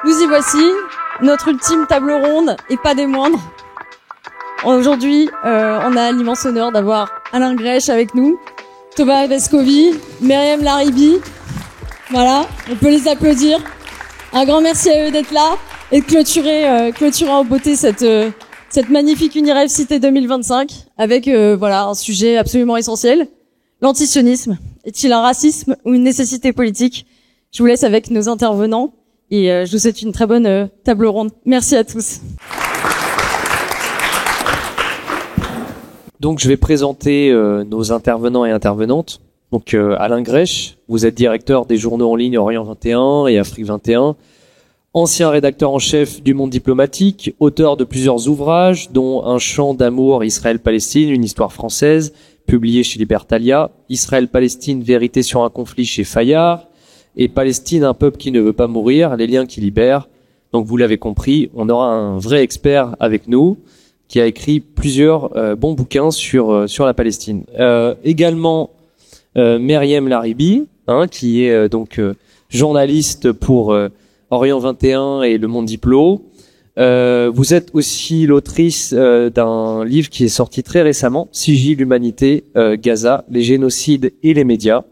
nous y voici, notre ultime table ronde, et pas des moindres. Aujourd'hui, on a l'immense honneur d'avoir Alain Grèche avec nous, Thomas Vescovi, Myriam Laribi. Voilà, on peut les applaudir. Un grand merci à eux d'être là et de clôturer en beauté cette magnifique Unirêve Cité 2025 avec un sujet absolument essentiel. L'antisionisme, est-il un racisme ou une nécessité politique? Je vous laisse avec nos intervenants et je vous souhaite une très bonne table ronde. Merci à tous. Donc je vais présenter nos intervenants et intervenantes. Donc Alain Grèche, vous êtes directeur des journaux en ligne Orient 21 et Afrique 21, ancien rédacteur en chef du Monde diplomatique, auteur de plusieurs ouvrages dont Un chant d'amour Israël-Palestine, une histoire française, publié chez Libertalia, Israël-Palestine, vérité sur un conflit chez Fayard, et Palestine, un peuple qui ne veut pas mourir, les liens qui libèrent. Donc vous l'avez compris, on aura un vrai expert avec nous qui a écrit plusieurs bons bouquins sur la Palestine. Également Myriam Laribi, qui est journaliste pour Orient 21 et Le Monde Diplo. Vous êtes aussi l'autrice d'un livre qui est sorti très récemment, Sigil, l'humanité, Gaza, les génocides et les médias.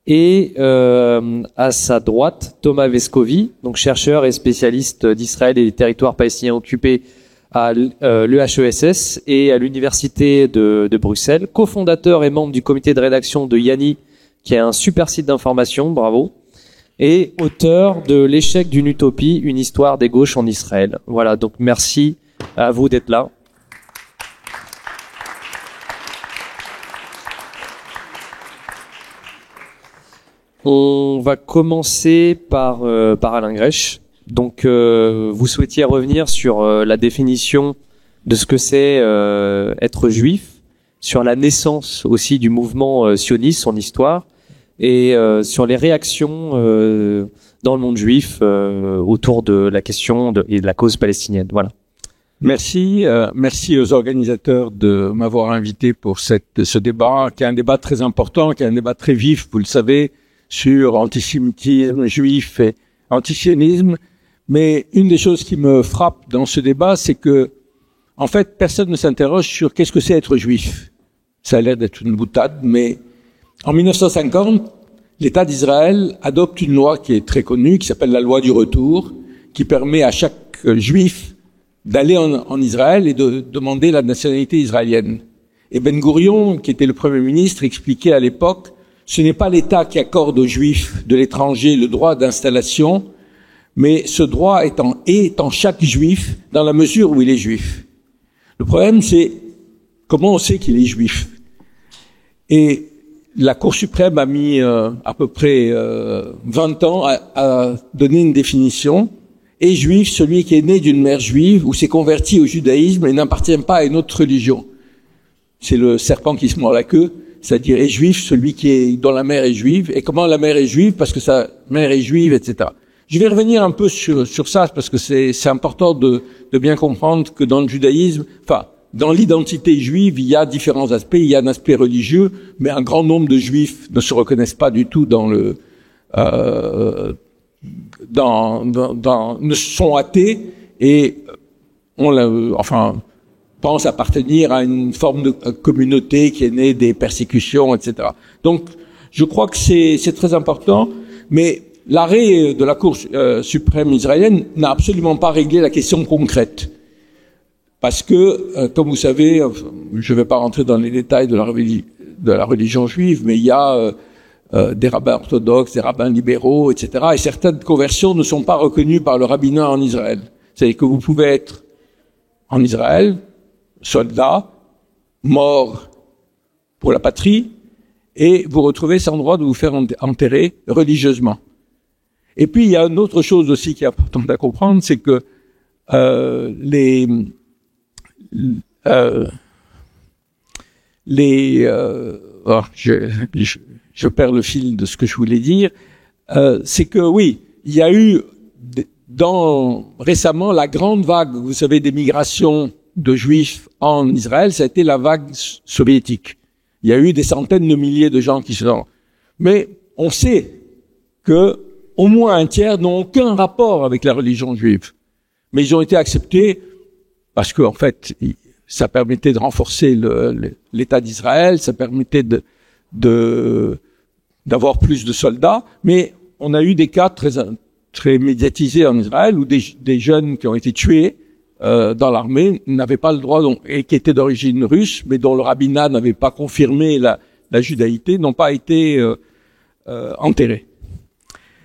Et à sa droite, Thomas Vescovi, donc chercheur et spécialiste d'Israël et des territoires palestiniens occupés à l'EHESS et à l'Université de Bruxelles, cofondateur et membre du comité de rédaction de Yanni, qui est un super site d'information, bravo, et auteur de L'échec d'une utopie, une histoire des gauches en Israël. Voilà, donc merci à vous d'être là. On va commencer par Alain Grèche. Donc, vous souhaitiez revenir sur la définition de ce que c'est être juif, sur la naissance aussi du mouvement sioniste, son histoire, et sur les réactions dans le monde juif autour de la question et de la cause palestinienne. Voilà. Merci aux organisateurs de m'avoir invité pour ce débat, qui est un débat très important, qui est un débat très vif, vous le savez, sur antisémitisme juif et antisionisme. Mais une des choses qui me frappe dans ce débat, c'est que, en fait, personne ne s'interroge sur qu'est-ce que c'est être juif. Ça a l'air d'être une boutade, mais en 1950, l'État d'Israël adopte une loi qui est très connue, qui s'appelle la loi du retour, qui permet à chaque juif d'aller en Israël et de demander la nationalité israélienne. Et Ben Gourion, qui était le Premier ministre, expliquait à l'époque, ce n'est pas l'État qui accorde aux juifs de l'étranger le droit d'installation, mais ce droit est en chaque juif dans la mesure où il est juif. Le problème, c'est comment on sait qu'il est juif. Et la Cour suprême a mis à peu près 20 ans à donner une définition. Est juif celui qui est né d'une mère juive ou s'est converti au judaïsme et n'appartient pas à une autre religion. C'est le serpent qui se mord la queue, c'est-à-dire est juif celui dont la mère est juive. Et comment la mère est juive? Parce que sa mère est juive, etc. Je vais revenir un peu sur ça parce que c'est important de bien comprendre que dans le judaïsme, dans l'identité juive, il y a différents aspects. Il y a un aspect religieux, mais un grand nombre de juifs ne se reconnaissent pas du tout ne sont athées et pensent appartenir à une forme de communauté qui est née des persécutions, etc. Donc, je crois que c'est très important, mais l'arrêt de la Cour suprême israélienne n'a absolument pas réglé la question concrète. Parce que, comme vous savez, je ne vais pas rentrer dans les détails de la religion juive, mais il y a des rabbins orthodoxes, des rabbins libéraux, etc. Et certaines conversions ne sont pas reconnues par le rabbinat en Israël. C'est-à-dire que vous pouvez être en Israël, soldat, mort pour la patrie, et vous retrouvez sans droit de vous faire enterrer religieusement. Et puis, il y a une autre chose aussi qui est importante à comprendre, c'est que je perds le fil de ce que je voulais dire, c'est que oui, il y a eu récemment la grande vague, vous savez, des migrations de juifs en Israël, ça a été la vague soviétique. Il y a eu des centaines de milliers de gens qui sont... Mais on sait que au moins un tiers n'ont aucun rapport avec la religion juive. Mais ils ont été acceptés parce que, en fait, ça permettait de renforcer l'État d'Israël, ça permettait d'avoir plus de soldats. Mais on a eu des cas très médiatisés en Israël où des jeunes qui ont été tués dans l'armée n'avaient pas le droit, et qui étaient d'origine russe, mais dont le rabbinat n'avait pas confirmé la judaïté, n'ont pas été enterrés.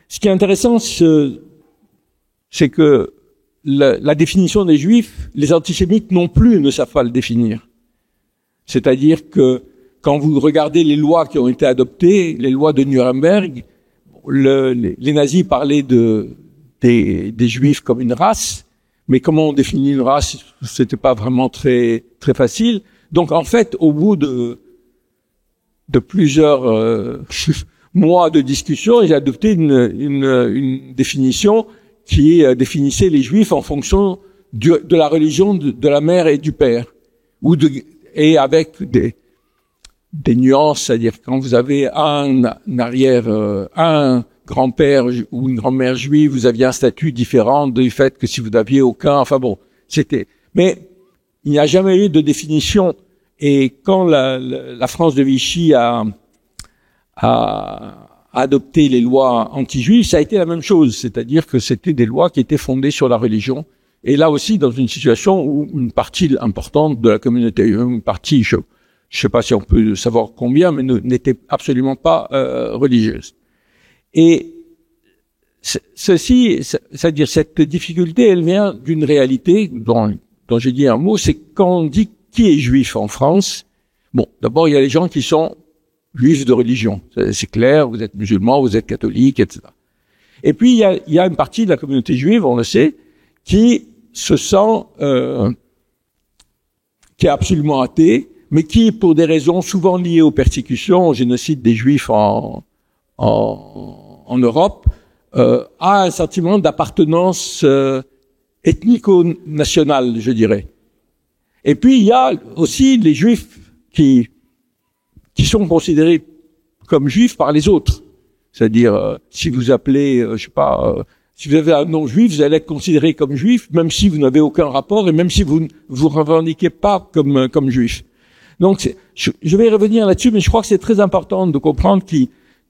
Ce qui est intéressant, c'est que la définition des Juifs, les antisémites non plus ne savent pas le définir. C'est-à-dire que quand vous regardez les lois qui ont été adoptées, les lois de Nuremberg, les nazis parlaient des Juifs comme une race, mais comment on définit une race, c'était pas vraiment très très facile. Donc en fait, au bout de plusieurs mois de discussion, ils ont adopté une définition qui définissait les Juifs en fonction de la religion de la mère et du père, et avec des nuances, c'est-à-dire quand vous avez un grand-père ou une grand-mère juive, vous aviez un statut différent du fait que si vous n'aviez aucun, enfin bon, mais il n'y a jamais eu de définition. Et quand la France de Vichy a adopté les lois anti-juives, ça a été la même chose, c'est-à-dire que c'était des lois qui étaient fondées sur la religion. Et là aussi, dans une situation où une partie importante de la communauté, une partie, je sais pas si on peut savoir combien, mais n'était absolument pas religieuse. Et c'est-à-dire cette difficulté, elle vient d'une réalité dont j'ai dit un mot, c'est quand on dit qui est juif en France. Bon, d'abord il y a les gens qui sont juifs de religion, c'est clair, vous êtes musulman, vous êtes catholique, etc. Et puis il y a une partie de la communauté juive, on le sait, qui se sent qui est absolument athée, mais qui, pour des raisons souvent liées aux persécutions, au génocide des Juifs en Europe, a un sentiment d'appartenance ethnico-nationale, je dirais. Et puis il y a aussi les Juifs qui sont considérés comme Juifs par les autres. C'est-à-dire, si vous appelez, si vous avez un nom juif, vous allez être considéré comme juif, même si vous n'avez aucun rapport et même si vous ne vous revendiquez pas comme juif. Donc, je vais revenir là-dessus, mais je crois que c'est très important de comprendre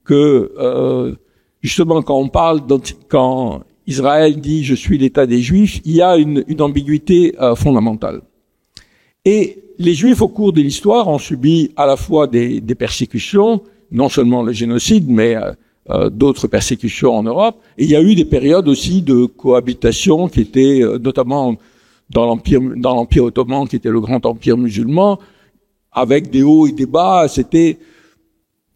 que justement, quand Israël dit « je suis l'État des Juifs », il y a une ambiguïté fondamentale. Et les Juifs, au cours de l'histoire, ont subi à la fois des persécutions, non seulement le génocide, mais d'autres persécutions en Europe. Et il y a eu des périodes aussi de cohabitation qui étaient notamment dans l'Empire ottoman, qui était le grand empire musulman, avec des hauts et des bas. C'était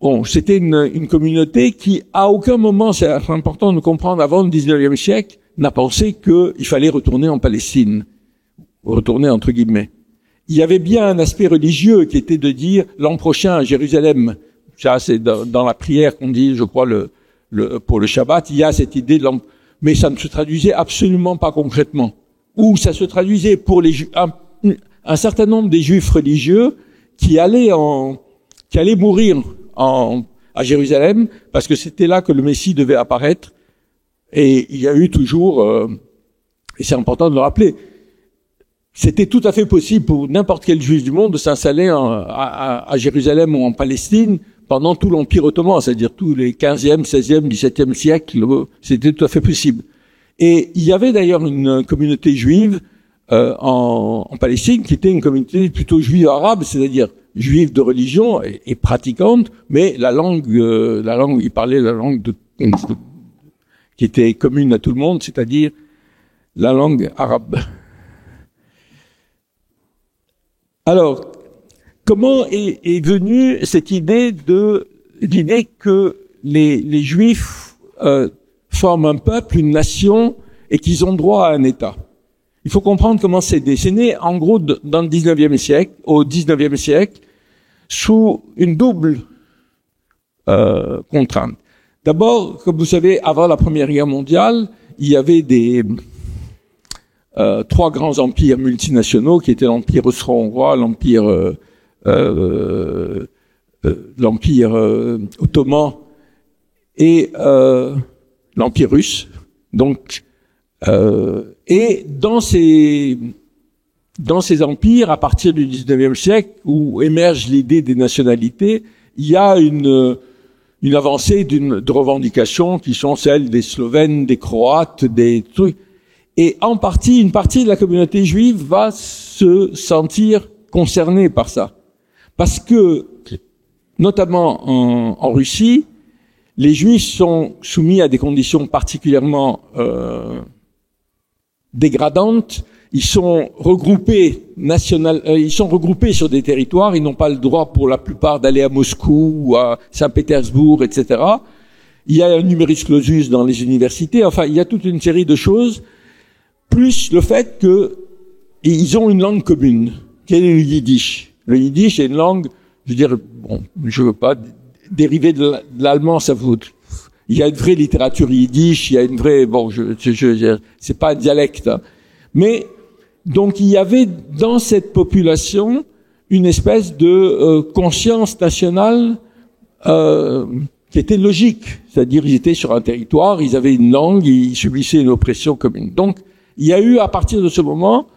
une communauté qui, à aucun moment, c'est important de comprendre, avant le 19e siècle, n'a pensé qu'il fallait retourner en Palestine. Retourner entre guillemets. Il y avait bien un aspect religieux qui était de dire l'an prochain à Jérusalem, ça c'est dans la prière qu'on dit, je crois, pour le Shabbat, il y a cette idée mais ça ne se traduisait absolument pas concrètement. Ou ça se traduisait pour un certain nombre des Juifs religieux qui allaient mourir à Jérusalem, parce que c'était là que le Messie devait apparaître. Et il y a eu toujours, et c'est important de le rappeler, c'était tout à fait possible pour n'importe quel juif du monde de s'installer à Jérusalem ou en Palestine pendant tout l'Empire ottoman, c'est-à-dire tous les 15e, 16e, 17e siècles, c'était tout à fait possible. Et il y avait d'ailleurs une communauté juive en Palestine qui était une communauté plutôt juive arabe, c'est-à-dire juive de religion et pratiquante, mais la langue, ils parlaient la langue qui était commune à tout le monde, c'est-à-dire la langue arabe. Alors, comment est venue cette idée que les Juifs forment un peuple, une nation, et qu'ils ont droit à un État? Il faut comprendre comment c'est né, en gros, dans le 19e siècle, au 19e siècle, sous une double contrainte. D'abord, comme vous savez, avant la Première Guerre mondiale, il y avait trois grands empires multinationaux qui étaient l'Empire austro-hongrois, l'Empire ottoman et l'Empire russe. Donc, et dans ces empires, à partir du 19e siècle, où émerge l'idée des nationalités, il y a une avancée de revendications qui sont celles des Slovènes, des Croates, des trucs. Et une partie de la communauté juive va se sentir concernée par ça. Parce que, notamment en Russie, les Juifs sont soumis à des conditions particulièrement dégradantes. Ils sont regroupés sur des territoires. Ils n'ont pas le droit, pour la plupart, d'aller à Moscou ou à Saint-Pétersbourg, etc. Il y a un numerus clausus dans les universités. Enfin, il y a toute une série de choses. Plus le fait qu'ils ont une langue commune, qui est le yiddish. Le yiddish est une langue, je veux dire, bon, je veux pas dériver de l'allemand, ça vaut. Il y a une vraie littérature yiddish, il y a une vraie, bon, c'est pas un dialecte, hein. Mais donc il y avait dans cette population une espèce de conscience nationale qui était logique, c'est-à-dire ils étaient sur un territoire, ils avaient une langue, ils subissaient une oppression commune. Donc il y a eu à partir de ce moment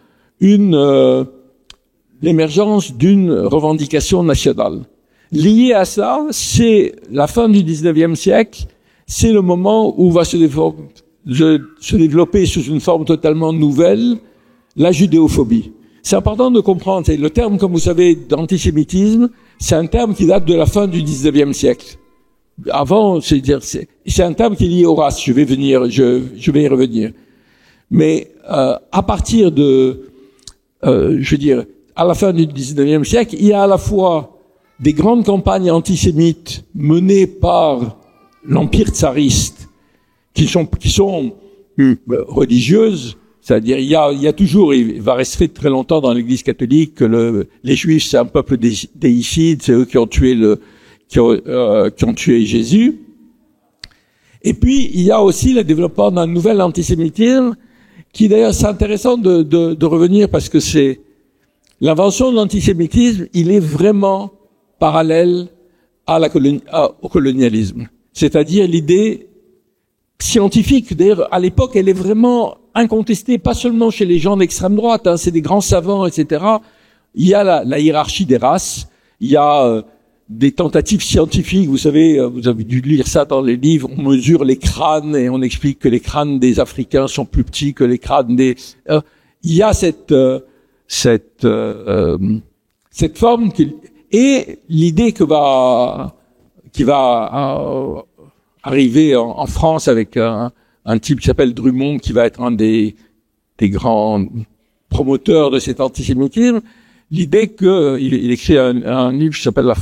l'émergence d'une revendication nationale. Lié à ça, c'est la fin du 19e siècle, c'est le moment où va se développer sous une forme totalement nouvelle la judéophobie. C'est important de comprendre, le terme, comme vous savez, d'antisémitisme, c'est un terme qui date de la fin du 19e siècle. Avant, c'est un terme qui est lié au race, je vais y revenir. Mais à partir de, je veux dire, à la fin du 19e siècle, il y a à la fois des grandes campagnes antisémites menées par l'Empire tsariste, qui sont religieuses, c'est-à-dire il y a toujours, il va rester très longtemps dans l'Église catholique que les Juifs c'est un peuple déicide, c'est eux qui ont tué Jésus. Et puis il y a aussi le développement d'un nouvel antisémitisme qui d'ailleurs c'est intéressant de revenir parce que c'est l'invention de l'antisémitisme, il est vraiment parallèle au colonialisme. C'est-à-dire l'idée scientifique, d'ailleurs, à l'époque, elle est vraiment incontestée, pas seulement chez les gens d'extrême droite, hein, c'est des grands savants, etc. Il y a la hiérarchie des races, il y a des tentatives scientifiques, vous savez, vous avez dû lire ça dans les livres, on mesure les crânes et on explique que les crânes des Africains sont plus petits que les crânes des... il y a cette forme et l'idée qui va arriver en France avec un type qui s'appelle Drummond, qui va être un des grands promoteurs de cet antisémitisme, l'idée il écrit un livre qui s'appelle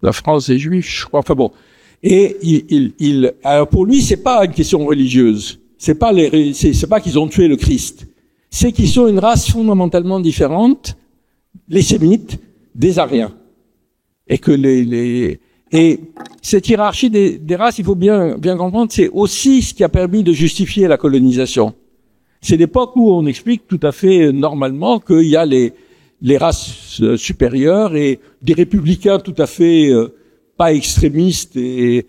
La France des Juifs, je crois. Enfin bon, et alors pour lui, c'est pas une question religieuse, c'est pas qu'ils ont tué le Christ, c'est qu'ils sont une race fondamentalement différente, les Sémites, des Ariens, et que et cette hiérarchie des races, il faut bien comprendre, c'est aussi ce qui a permis de justifier la colonisation. C'est l'époque où on explique tout à fait normalement qu'il y a les races supérieures et des républicains tout à fait pas extrémistes et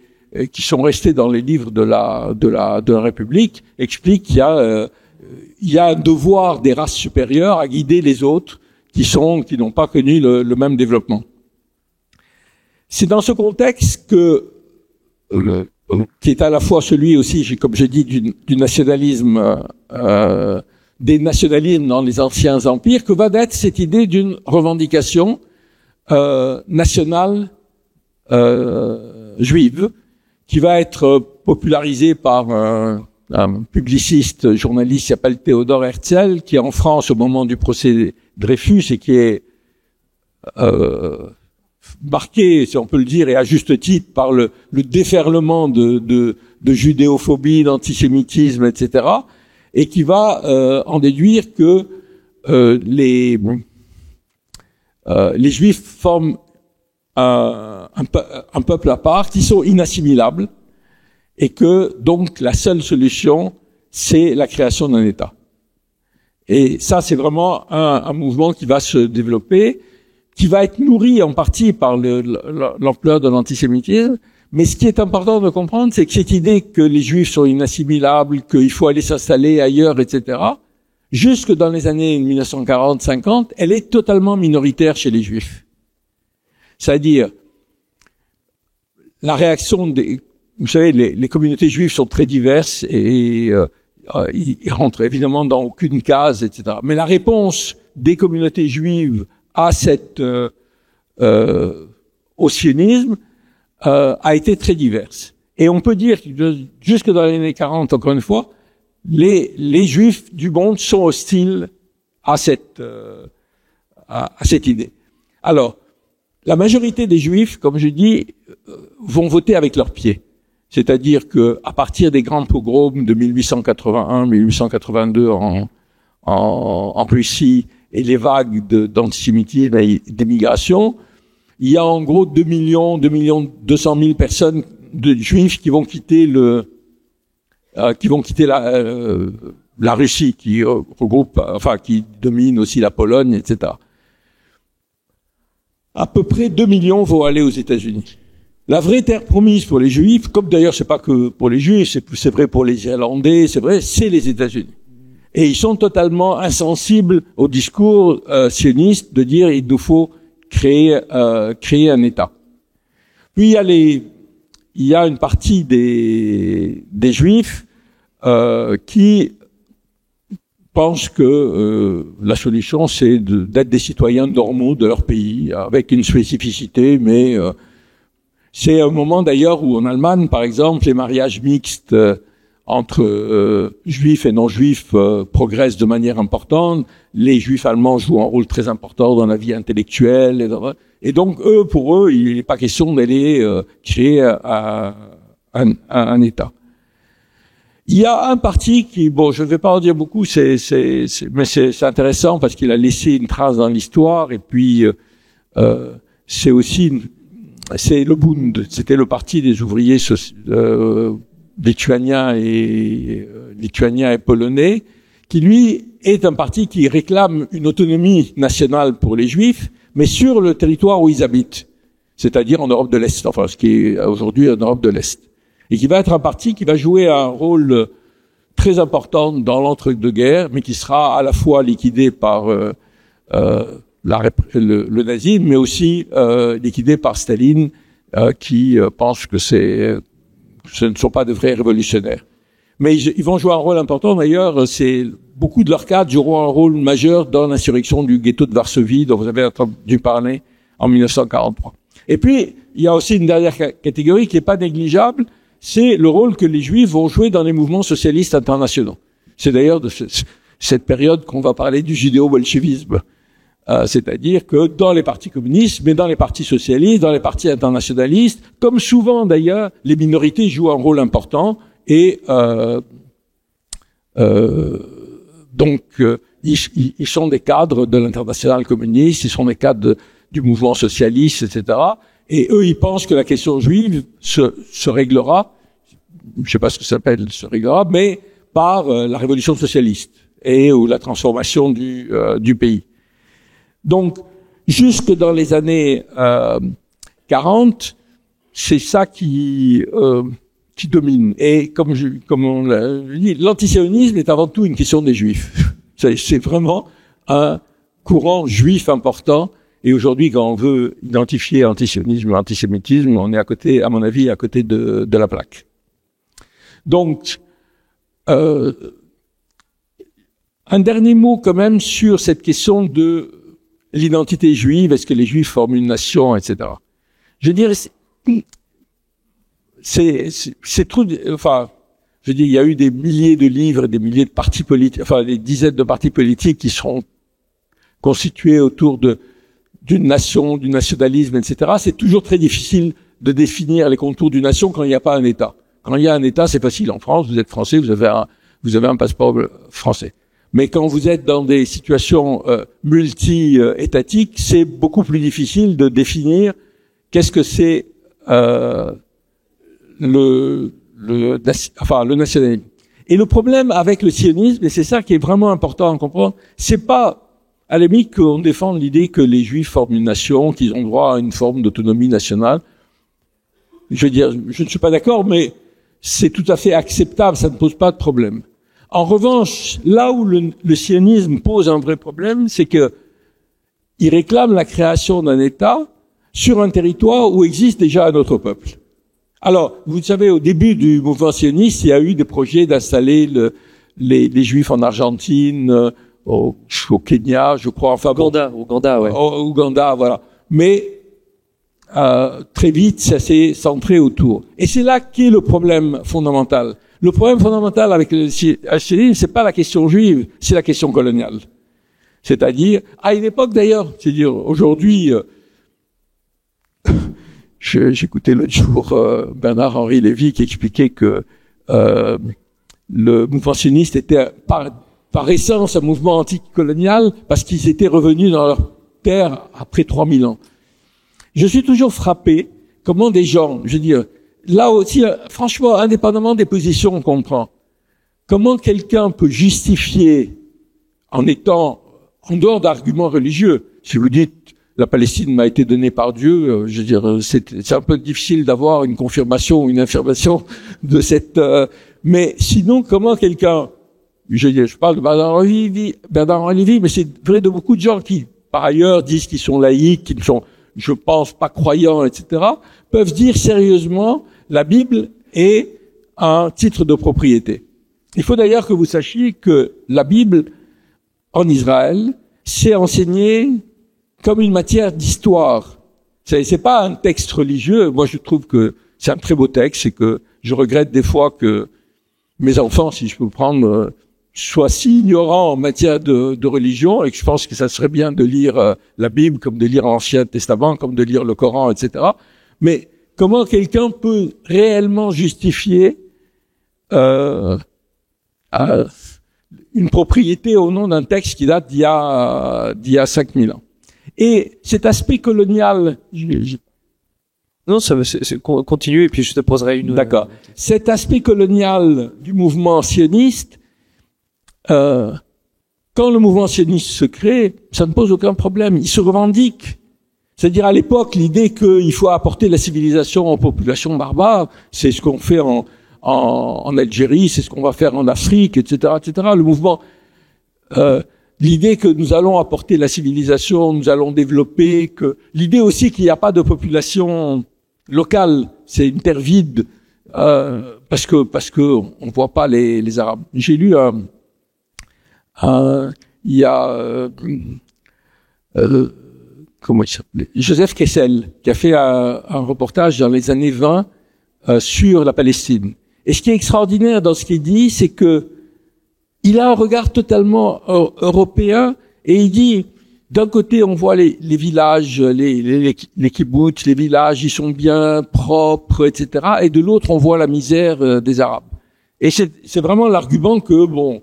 qui sont restés dans les livres de la République expliquent qu'il y a un devoir des races supérieures à guider les autres qui n'ont pas connu le même développement. C'est dans ce contexte qui est à la fois celui aussi, comme je dis, du nationalisme, des nationalismes dans les anciens empires, que va naître cette idée d'une revendication nationale juive, qui va être popularisée par un publiciste, journaliste qui s'appelle Théodore Herzl, qui est en France au moment du procès Dreyfus et qui est marqué, si on peut le dire, et à juste titre, par le déferlement de judéophobie, d'antisémitisme, etc., et qui va en déduire que les Juifs forment un peuple à part, qui sont inassimilables, et que donc la seule solution, c'est la création d'un État. Et ça, c'est vraiment un mouvement qui va se développer, qui va être nourri en partie par l'ampleur de l'antisémitisme, Mais ce qui est important de comprendre, c'est que cette idée que les Juifs sont inassimilables, qu'il faut aller s'installer ailleurs, etc., jusque dans les années 1940-50, elle est totalement minoritaire chez les Juifs. C'est-à-dire, la réaction des... Vous savez, les communautés juives sont très diverses et ils rentrent évidemment dans aucune case, etc. Mais la réponse des communautés juives à au sionisme a été très diverse. Et on peut dire que jusque dans les années 40, encore une fois, les Juifs du monde sont hostiles à cette idée. Alors, la majorité des Juifs, comme je dis, vont voter avec leurs pieds. C'est-à-dire que à partir des grands pogroms de 1881-1882 en Russie et les vagues d'antisémitisme et d'émigration, il y a en gros 2 200 000 personnes de Juifs qui vont quitter la Russie, qui regroupe, enfin qui domine aussi la Pologne, etc. À peu près 2 millions vont aller aux États-Unis. La vraie terre promise pour les Juifs, comme d'ailleurs c'est pas que pour les Juifs, c'est vrai pour les Irlandais, c'est vrai, c'est les États-Unis. Et ils sont totalement insensibles au discours sioniste de dire il nous faut créer un État. Puis il y a une partie des Juifs qui pensent que la solution c'est d'être des citoyens normaux de leur pays avec une spécificité, mais c'est un moment d'ailleurs où en Allemagne, par exemple, les mariages mixtes entre juifs et non-juifs progressent de manière importante. Les juifs allemands jouent un rôle très important dans la vie intellectuelle. Et donc, pour eux, il n'est pas question d'aller créer un État. Il y a un parti qui, bon, je ne vais pas en dire beaucoup, mais c'est intéressant parce qu'il a laissé une trace dans l'histoire. Et puis, c'est aussi c'est le Bund, c'était le parti des ouvriers lituaniens et polonais, qui lui est un parti qui réclame une autonomie nationale pour les Juifs, mais sur le territoire où ils habitent, c'est-à-dire en Europe de l'Est, enfin ce qui est aujourd'hui en Europe de l'Est, et qui va être un parti qui va jouer un rôle très important dans l'entre-deux-guerres, mais qui sera à la fois liquidé par le nazisme, mais aussi liquidé par Staline, qui pense que ce ne sont pas de vrais révolutionnaires. Mais ils vont jouer un rôle important. D'ailleurs, beaucoup de leurs cadres joueront un rôle majeur dans l'insurrection du ghetto de Varsovie, dont vous avez entendu parler en 1943. Et puis, il y a aussi une dernière catégorie qui n'est pas négligeable, c'est le rôle que les Juifs vont jouer dans les mouvements socialistes internationaux. C'est d'ailleurs de cette période qu'on va parler du judéo-bolchevisme. C'est-à-dire que dans les partis communistes, mais dans les partis socialistes, dans les partis internationalistes, comme souvent d'ailleurs, les minorités jouent un rôle important et donc ils sont des cadres de l'international communiste, ils sont des cadres du mouvement socialiste, etc. Et eux, ils pensent que la question juive se réglera, je sais pas ce que ça s'appelle, se réglera, mais par la révolution socialiste ou la transformation du pays. Donc, jusque dans les années 40, c'est ça qui domine. Et comme on l'a dit, l'antisionisme est avant tout une question des Juifs. C'est vraiment un courant juif important. Et aujourd'hui, quand on veut identifier antisionisme ou antisémitisme, on est à côté, à mon avis, à côté de la plaque. Donc, un dernier mot quand même sur cette question de l'identité juive, est-ce que les Juifs forment une nation, etc. Je dirais, c'est trop, enfin, je dis, il y a eu des milliers de livres, des milliers de partis politiques, enfin, des dizaines de partis politiques qui seront constitués autour d'une nation, du nationalisme, etc. C'est toujours très difficile de définir les contours d'une nation quand il n'y a pas un État. Quand il y a un État, c'est facile. En France, vous êtes français, vous avez un passeport français. Mais quand vous êtes dans des situations multi-étatiques, c'est beaucoup plus difficile de définir qu'est-ce que c'est le nationalisme. Et le problème avec le sionisme, et c'est ça qui est vraiment important à comprendre, c'est pas à la limite qu'on défende l'idée que les Juifs forment une nation, qu'ils ont droit à une forme d'autonomie nationale. je veux dire, je ne suis pas d'accord, mais c'est tout à fait acceptable, ça ne pose pas de problème. En revanche, là où le sionisme pose un vrai problème, c'est que il réclame la création d'un État sur un territoire où existe déjà un autre peuple. Alors, vous savez, au début du mouvement sioniste, il y a eu des projets d'installer les Juifs en Argentine, au Kenya, je crois, enfin Ouganda, ouais. Ouganda, voilà. Mais très vite, ça s'est centré autour. Et c'est là qu'est le problème fondamental. Le problème fondamental avec le sionisme, c'est pas la question juive, c'est la question coloniale. C'est-à-dire, à une époque d'ailleurs, c'est-à-dire aujourd'hui, j'écoutais l'autre jour Bernard-Henri Lévy qui expliquait que le mouvement sioniste était par essence un mouvement anticolonial parce qu'ils étaient revenus dans leur terre après 3000 ans. Je suis toujours frappé comment des gens, je veux dire, là aussi, franchement, indépendamment des positions qu'on prend, comment quelqu'un peut justifier en étant en dehors d'arguments religieux. Si vous dites la Palestine m'a été donnée par Dieu, je veux dire, c'est un peu difficile d'avoir une confirmation ou une affirmation de cette. Mais sinon, comment quelqu'un, je parle de Bernard-Henri Lévy, mais c'est vrai de beaucoup de gens qui, par ailleurs, disent qu'ils sont laïcs, qu'ils ne sont, je pense, pas croyants, etc., peuvent dire sérieusement la Bible est un titre de propriété. Il faut d'ailleurs que vous sachiez que la Bible en Israël, c'est enseigné comme une matière d'histoire. C'est pas un texte religieux. Moi, je trouve que c'est un très beau texte et que je regrette des fois que mes enfants, si je peux prendre, soient si ignorants en matière de religion et que je pense que ça serait bien de lire la Bible comme de lire l'Ancien Testament, comme de lire le Coran, etc. Mais comment quelqu'un peut réellement justifier une propriété au nom d'un texte qui date d'il y a 5000 ans. Et cet aspect colonial, Non, c'est continue et puis je te poserai une. D'accord. Cet aspect colonial du mouvement sioniste, quand le mouvement sioniste se crée, ça ne pose aucun problème. Il se revendique. C'est-à-dire, à l'époque, l'idée qu'il faut apporter la civilisation aux populations barbares, c'est ce qu'on fait en Algérie, c'est ce qu'on va faire en Afrique, etc., etc. Le mouvement, l'idée que nous allons apporter la civilisation, nous allons développer, que l'idée aussi qu'il n'y a pas de population locale, c'est une terre vide, parce que on voit pas les Arabes. J'ai lu il y a comment il s'appelait, Joseph Kessel, qui a fait un reportage dans les années 20 sur la Palestine. Et ce qui est extraordinaire dans ce qu'il dit, c'est que il a un regard totalement européen et il dit, d'un côté, on voit les villages, les kibboutz, les villages, ils sont bien propres, etc. Et de l'autre, on voit la misère des Arabes. Et c'est vraiment l'argument que, bon,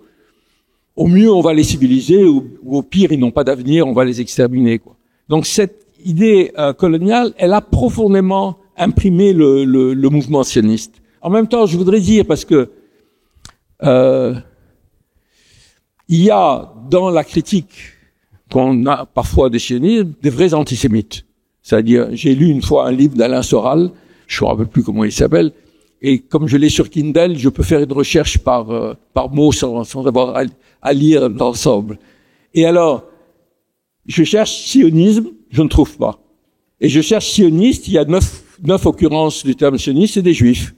au mieux, on va les civiliser, ou au pire, ils n'ont pas d'avenir, on va les exterminer, quoi. Donc, cette idée coloniale, elle a profondément imprimé le mouvement sioniste. En même temps, je voudrais dire, parce que il y a dans la critique qu'on a parfois des sionistes des vrais antisémites. C'est-à-dire, j'ai lu une fois un livre d'Alain Soral, je ne me rappelle plus comment il s'appelle, et comme je l'ai sur Kindle, je peux faire une recherche par mot sans avoir à lire l'ensemble. Et alors, je cherche sionisme, je ne trouve pas. Et je cherche sioniste, il y a neuf occurrences du terme sioniste, c'est des juifs.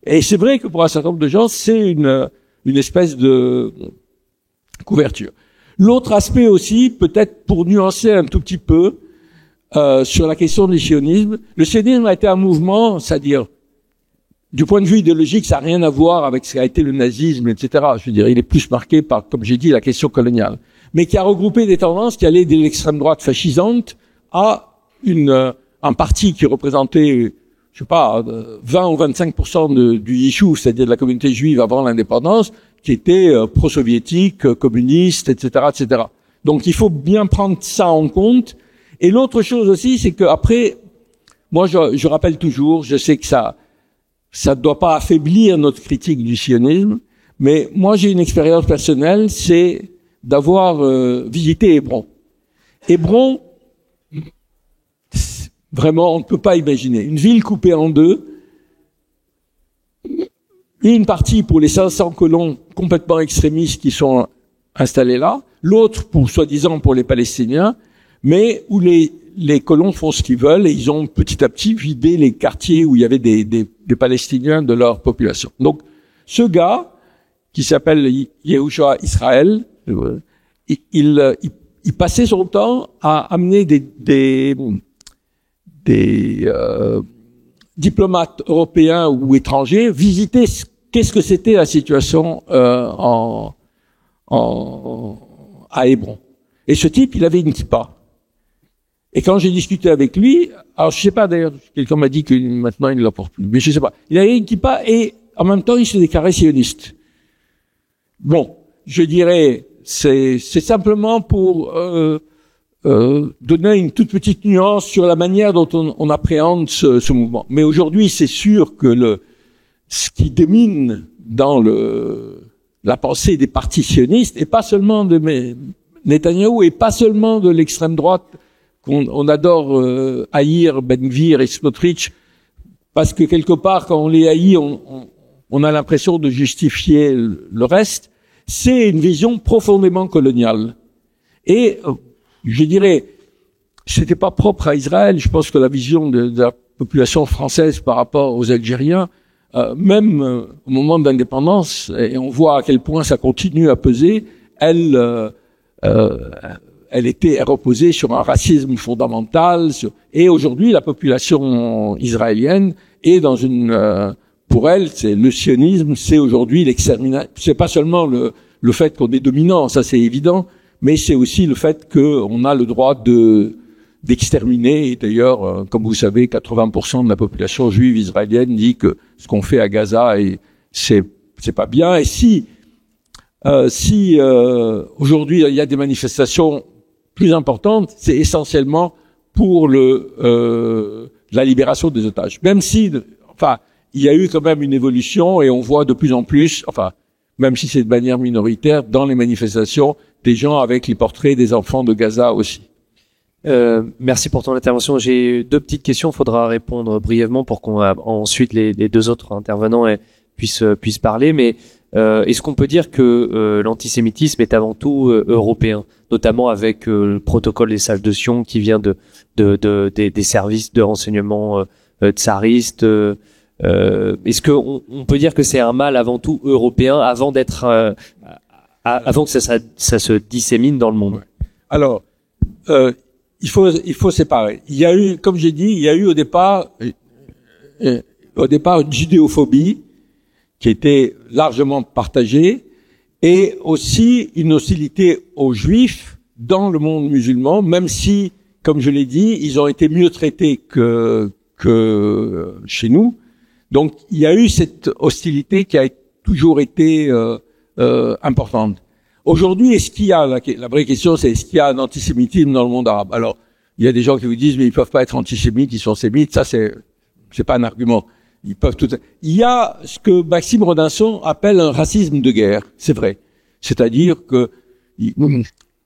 Et c'est vrai que pour un certain nombre de gens, c'est une espèce de couverture. L'autre aspect aussi, peut-être pour nuancer un tout petit peu, sur la question du sionisme, le sionisme a été un mouvement, c'est-à-dire, du point de vue idéologique, ça n'a rien à voir avec ce qu'a été le nazisme, etc. Je veux dire, il est plus marqué par, comme j'ai dit, la question coloniale. Mais qui a regroupé des tendances qui allaient de l'extrême droite fascisante à un parti qui représentait, je sais pas, 20 ou 25% du Yishuv, c'est-à-dire de la communauté juive avant l'indépendance, qui était pro-soviétique, communiste, etc., etc. Donc il faut bien prendre ça en compte. Et l'autre chose aussi, c'est que après, moi je rappelle toujours, je sais que ça ne doit pas affaiblir notre critique du sionisme, mais moi j'ai une expérience personnelle, c'est d'avoir visité Hébron. Hébron, vraiment, on ne peut pas imaginer. Une ville coupée en deux, Il y a une partie pour les 500 colons complètement extrémistes qui sont installés là, l'autre pour soi-disant pour les Palestiniens, mais où les colons font ce qu'ils veulent et ils ont petit à petit vidé les quartiers où il y avait des Palestiniens de leur population. Donc, ce gars, qui s'appelle Yehoshua Israël, il passait son temps à amener des diplomates européens ou étrangers visiter qu'est-ce que c'était la situation à Hébron. Et ce type, il avait une kippa. Et quand j'ai discuté avec lui, alors je sais pas d'ailleurs, quelqu'un m'a dit que maintenant il ne la porte plus, mais je sais pas. Il avait une kippa et en même temps il se déclarait sioniste. Bon, je dirais, c'est simplement pour donner une toute petite nuance sur la manière dont on appréhende ce mouvement. Mais aujourd'hui, c'est sûr que ce qui domine dans la pensée des partis sionistes, et pas seulement de Netanyahou, et pas seulement de l'extrême droite, qu'on adore haïr Ben Gvir et Smotrich, parce que quelque part, quand on les haït, on a l'impression de justifier le reste. C'est une vision profondément coloniale. Et je dirais, c'était pas propre à Israël. Je pense que la vision de la population française par rapport aux Algériens, même au moment de l'indépendance, et on voit à quel point ça continue à peser, elle reposait sur un racisme fondamental. Et aujourd'hui, la population israélienne est dans pour elle, c'est le sionisme, c'est aujourd'hui l'extermination. C'est pas seulement le fait qu'on est dominant, ça c'est évident, mais c'est aussi le fait qu'on a le droit d'exterminer. Et d'ailleurs, comme vous savez, 80% de la population juive israélienne dit que ce qu'on fait à Gaza c'est pas bien. Et si aujourd'hui il y a des manifestations plus importantes, c'est essentiellement pour la libération des otages. Même si, il y a eu quand même une évolution et on voit de plus en plus, même si c'est de manière minoritaire, dans les manifestations, des gens avec les portraits des enfants de Gaza aussi. Merci pour ton intervention. J'ai deux petites questions. Il faudra répondre brièvement pour qu'on ensuite les deux autres intervenants puissent parler. Mais est-ce qu'on peut dire que l'antisémitisme est avant tout européen, notamment avec le protocole des sages de Sion qui vient des services de renseignement tsaristes? Est-ce qu'on peut dire que c'est un mal avant tout européen avant avant que ça se dissémine dans le monde? Alors, il faut séparer. Il y a eu, comme j'ai dit, au départ une judéophobie qui était largement partagée et aussi une hostilité aux Juifs dans le monde musulman, même si, comme je l'ai dit, ils ont été mieux traités que chez nous. Donc, il y a eu cette hostilité qui a toujours été importante. Aujourd'hui, est-ce qu'il y a la vraie question, c'est est-ce qu'il y a un antisémitisme dans le monde arabe? Alors, il y a des gens qui vous disent mais ils peuvent pas être antisémites, ils sont sémites. Ça, c'est pas un argument. Ils peuvent tout. Il y a ce que Maxime Rodinson appelle un racisme de guerre. C'est vrai. C'est-à-dire que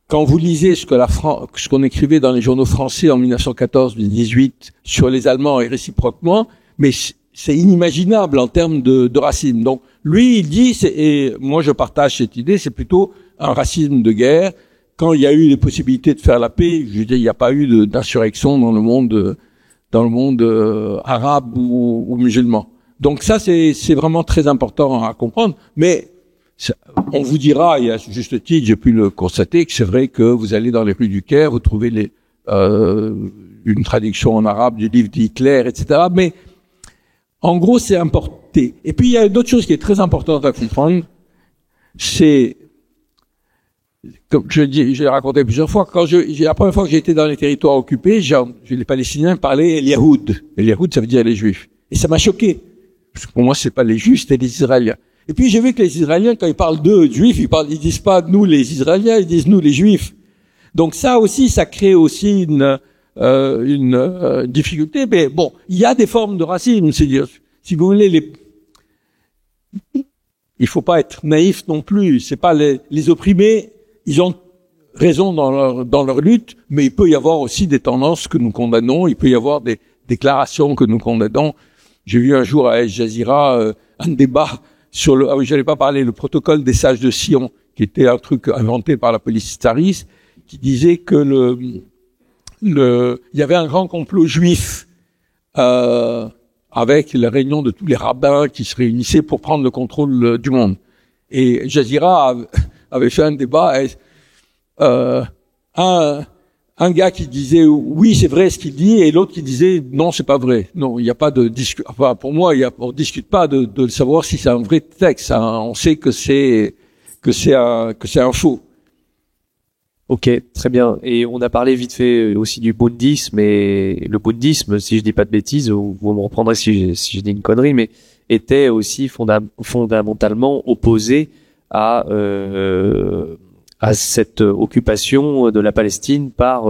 quand vous lisez ce qu'on écrivait dans les journaux français en 1914-18 sur les Allemands et réciproquement, mais c'est inimaginable en termes de racisme. Donc, lui, il dit, et moi je partage cette idée, c'est plutôt un racisme de guerre. Quand il y a eu les possibilités de faire la paix, je veux dire, il n'y a pas eu d'insurrection dans le monde arabe ou musulman. Donc ça, c'est vraiment très important à comprendre. Mais on vous dira, et à juste titre, j'ai pu le constater, que c'est vrai que vous allez dans les rues du Caire, vous trouvez une traduction en arabe du livre d'Hitler, etc. Mais en gros, c'est importé. Et puis, il y a une autre chose qui est très importante à comprendre, c'est, comme j'ai raconté plusieurs fois, la première fois que j'ai été dans les territoires occupés, les Palestiniens parlaient El-Yahoud. El-Yahoud, ça veut dire les Juifs. Et ça m'a choqué. Parce que pour moi, c'est pas les Juifs, c'était les Israéliens. Et puis, j'ai vu que les Israéliens, quand ils parlent d'eux, Juifs, ils disent pas nous les Israéliens, ils disent nous les Juifs. Donc ça aussi, ça crée aussi une difficulté, mais bon, il y a des formes de racisme, c'est-à-dire, si vous voulez, il faut pas être naïf non plus, c'est pas les opprimés, ils ont raison dans leur lutte, mais il peut y avoir aussi des tendances que nous condamnons, il peut y avoir des déclarations que nous condamnons. J'ai vu un jour à Al Jazeera un débat sur le, ah oui, j'allais pas parler, le protocole des sages de Sion, qui était un truc inventé par la police tsariste, qui disait que il y avait un grand complot juif, avec la réunion de tous les rabbins qui se réunissaient pour prendre le contrôle du monde. Et Jazeera avait fait un débat, un gars qui disait oui, c'est vrai ce qu'il dit, et l'autre qui disait non, c'est pas vrai. Non, il n'y a pas de discussion. Enfin, pour moi, on discute pas de savoir si c'est un vrai texte. On sait que c'est un faux. Ok, très bien. Et on a parlé vite fait aussi du bouddhisme, et le bouddhisme, si je dis pas de bêtises, vous me reprendrez si je dis une connerie, mais était aussi fondamentalement opposé à cette occupation de la Palestine par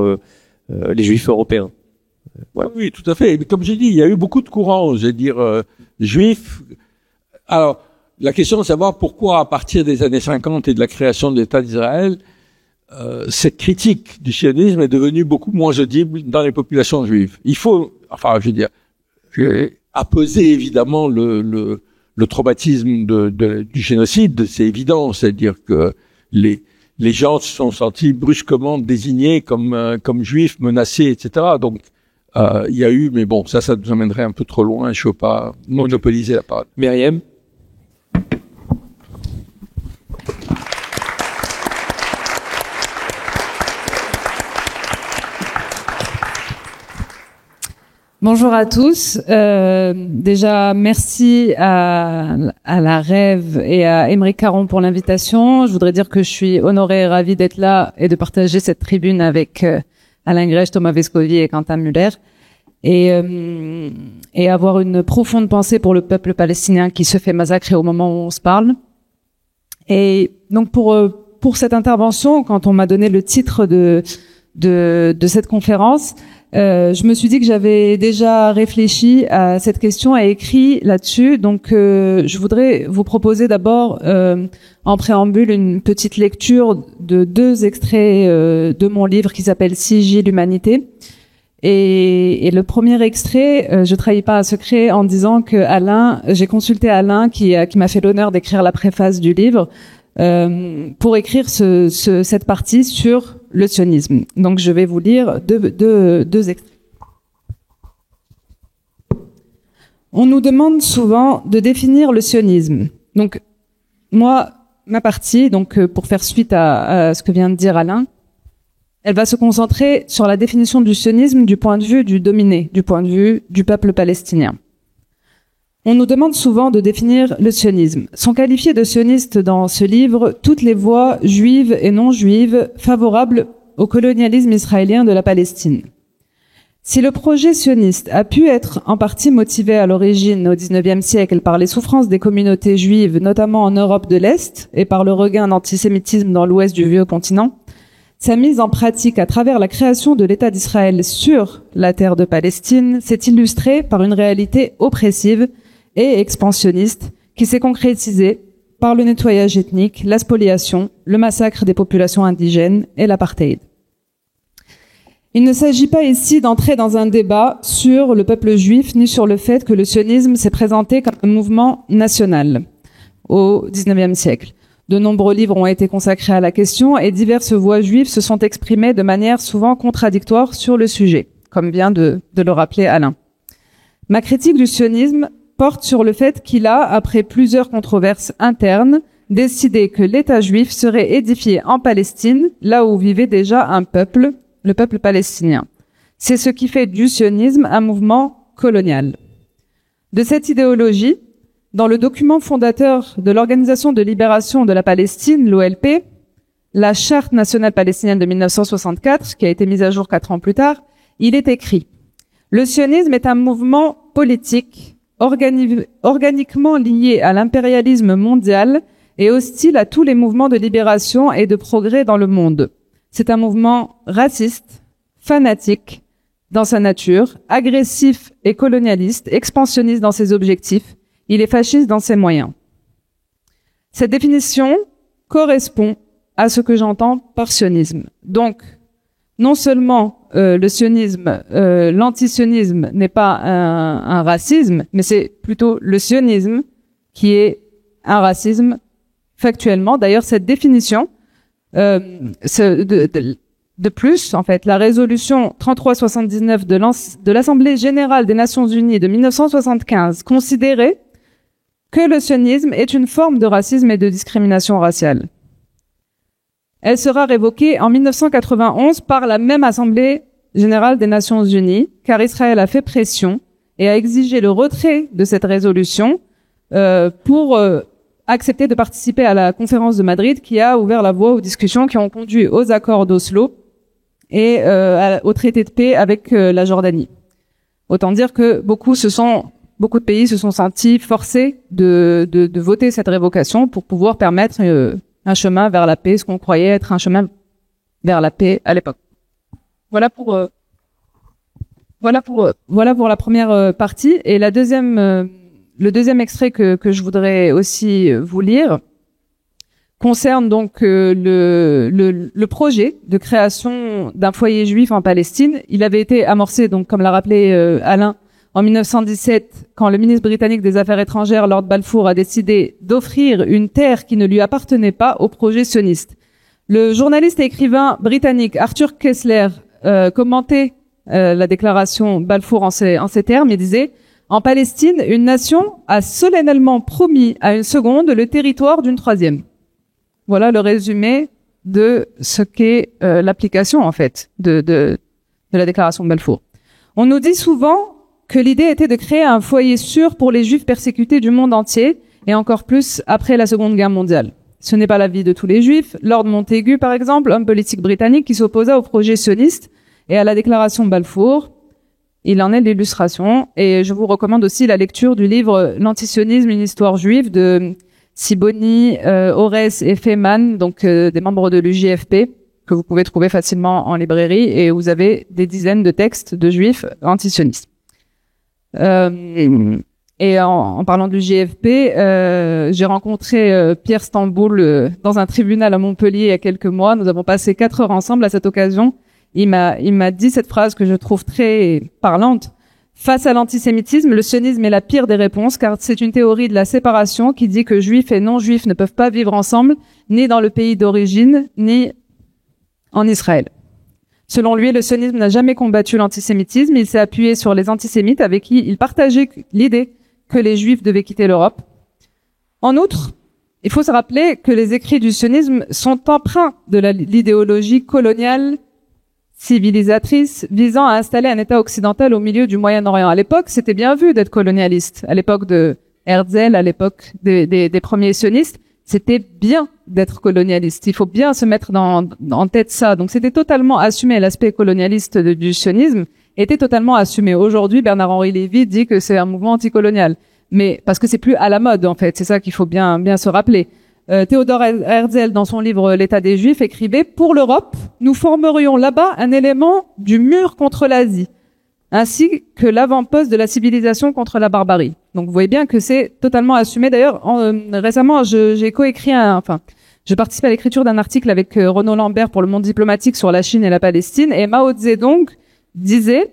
les Juifs européens. Voilà. Oui, tout à fait. Mais comme j'ai dit, il y a eu beaucoup de courants, je veux dire, juifs. Alors, la question de savoir pourquoi, à partir des années 50 et de la création de l'État d'Israël, cette critique du sionisme est devenue beaucoup moins audible dans les populations juives. Il faut, enfin, je veux dire, apposer évidemment le traumatisme du génocide, c'est évident, c'est-à-dire que les gens se sont sentis brusquement désignés comme juifs, menacés, etc. Donc, il y a eu, mais bon, ça nous amènerait un peu trop loin, je ne veux pas monopoliser la parole. Myriam? Bonjour à tous. Déjà, merci à la Rêve et à Émeric Caron pour l'invitation. Je voudrais dire que je suis honorée et ravie d'être là et de partager cette tribune avec Alain Grech, Thomas Vescovi et Quentin Muller, et avoir une profonde pensée pour le peuple palestinien qui se fait massacrer au moment où on se parle. Et donc pour cette intervention, quand on m'a donné le titre de cette conférence, je me suis dit que j'avais déjà réfléchi à cette question et écrit là-dessus. Donc, je voudrais vous proposer d'abord, en préambule, une petite lecture de 2 extraits de mon livre qui s'appelle Sigil l'humanité. Et le premier extrait, je trahis pas un secret en disant que j'ai consulté Alain qui m'a fait l'honneur d'écrire la préface du livre. Pour écrire cette partie sur le sionisme. Donc, je vais vous lire deux extraits. On nous demande souvent de définir le sionisme. Donc, moi, ma partie, donc pour faire suite à ce que vient de dire Alain, elle va se concentrer sur la définition du sionisme du point de vue du dominé, du point de vue du peuple palestinien. On nous demande souvent de définir le sionisme. Sont qualifiées de sionistes dans ce livre toutes les voix juives et non juives favorables au colonialisme israélien de la Palestine. Si le projet sioniste a pu être en partie motivé à l'origine au XIXe siècle par les souffrances des communautés juives, notamment en Europe de l'Est, et par le regain d'antisémitisme dans l'ouest du vieux continent, sa mise en pratique à travers la création de l'État d'Israël sur la terre de Palestine s'est illustrée par une réalité oppressive et expansionniste qui s'est concrétisée par le nettoyage ethnique, la spoliation, le massacre des populations indigènes et l'apartheid. Il ne s'agit pas ici d'entrer dans un débat sur le peuple juif ni sur le fait que le sionisme s'est présenté comme un mouvement national au XIXe siècle. De nombreux livres ont été consacrés à la question et diverses voix juives se sont exprimées de manière souvent contradictoire sur le sujet, comme vient de le rappeler Alain. Ma critique du sionisme porte sur le fait qu'il a, après plusieurs controverses internes, décidé que l'État juif serait édifié en Palestine, là où vivait déjà un peuple, le peuple palestinien. C'est ce qui fait du sionisme un mouvement colonial. De cette idéologie, dans le document fondateur de l'Organisation de libération de la Palestine, l'OLP, la Charte nationale palestinienne de 1964, qui a été mise à jour 4 ans plus tard, il est écrit « Le sionisme est un mouvement politique organiquement lié à l'impérialisme mondial et hostile à tous les mouvements de libération et de progrès dans le monde. C'est un mouvement raciste, fanatique dans sa nature, agressif et colonialiste, expansionniste dans ses objectifs. Il est fasciste dans ses moyens. » Cette définition correspond à ce que j'entends par sionisme. Donc, non seulement le sionisme, l'antisionisme n'est pas un racisme, mais c'est plutôt le sionisme qui est un racisme factuellement. D'ailleurs, cette définition, de plus, en fait, la résolution 3379 de l'Assemblée générale des Nations unies de 1975 considérait que le sionisme est une forme de racisme et de discrimination raciale. Elle sera révoquée en 1991 par la même Assemblée générale des Nations unies, car Israël a fait pression et a exigé le retrait de cette résolution pour accepter de participer à la conférence de Madrid qui a ouvert la voie aux discussions qui ont conduit aux accords d'Oslo et au traité de paix avec la Jordanie. Autant dire que beaucoup de pays se sont sentis forcés de voter cette révocation pour pouvoir permettre un chemin vers la paix, ce qu'on croyait être un chemin vers la paix à l'époque. Voilà pour la première partie. Et le deuxième extrait que je voudrais aussi vous lire concerne donc le projet de création d'un foyer juif en Palestine. Il avait été amorcé, donc comme l'a rappelé Alain, en 1917, quand le ministre britannique des Affaires étrangères, Lord Balfour, a décidé d'offrir une terre qui ne lui appartenait pas au projet sioniste. Le journaliste et écrivain britannique Arthur Koestler commentait la déclaration Balfour en ces termes et disait: en Palestine, une nation a solennellement promis à une seconde le territoire d'une troisième. Voilà le résumé de ce qu'est l'application en fait de la déclaration de Balfour. On nous dit souvent que l'idée était de créer un foyer sûr pour les Juifs persécutés du monde entier, et encore plus après la Seconde Guerre mondiale. Ce n'est pas l'avis de tous les Juifs. Lord Montagu, par exemple, homme politique britannique qui s'opposa au projet sioniste et à la déclaration Balfour, il en est l'illustration. Et je vous recommande aussi la lecture du livre L'antisionisme, une histoire juive de Sibony, Orès et Feynman, donc des membres de l'UJFP, que vous pouvez trouver facilement en librairie, et vous avez des dizaines de textes de juifs antisionistes. Et en parlant du JFP, j'ai rencontré Pierre Stamboul dans un tribunal à Montpellier il y a quelques mois. Nous avons passé 4 heures ensemble à cette occasion. Il m'a dit cette phrase que je trouve très parlante. Face à l'antisémitisme, le sionisme est la pire des réponses, car c'est une théorie de la séparation qui dit que juifs et non-juifs ne peuvent pas vivre ensemble, ni dans le pays d'origine, ni en Israël. Selon lui, le sionisme n'a jamais combattu l'antisémitisme. Il s'est appuyé sur les antisémites avec qui il partageait l'idée que les Juifs devaient quitter l'Europe. En outre, il faut se rappeler que les écrits du sionisme sont empreints de l'idéologie coloniale civilisatrice visant à installer un État occidental au milieu du Moyen-Orient. À l'époque, c'était bien vu d'être colonialiste. À l'époque de Herzl, à l'époque des premiers sionistes, c'était bien d'être colonialiste. Il faut bien se mettre en tête ça. Donc c'était totalement assumé. L'aspect colonialiste du sionisme était totalement assumé. Aujourd'hui, Bernard-Henri Lévy dit que c'est un mouvement anticolonial. Mais parce que c'est plus à la mode, en fait. C'est ça qu'il faut bien se rappeler. Théodore Herzl, dans son livre L'État des Juifs, écrivait: pour l'Europe, nous formerions là-bas un élément du mur contre l'Asie, ainsi que l'avant-poste de la civilisation contre la barbarie. Donc vous voyez bien que c'est totalement assumé. D'ailleurs, récemment, j'ai coécrit je participe à l'écriture d'un article avec Renaud Lambert pour Le Monde diplomatique sur la Chine et la Palestine, et Mao Zedong disait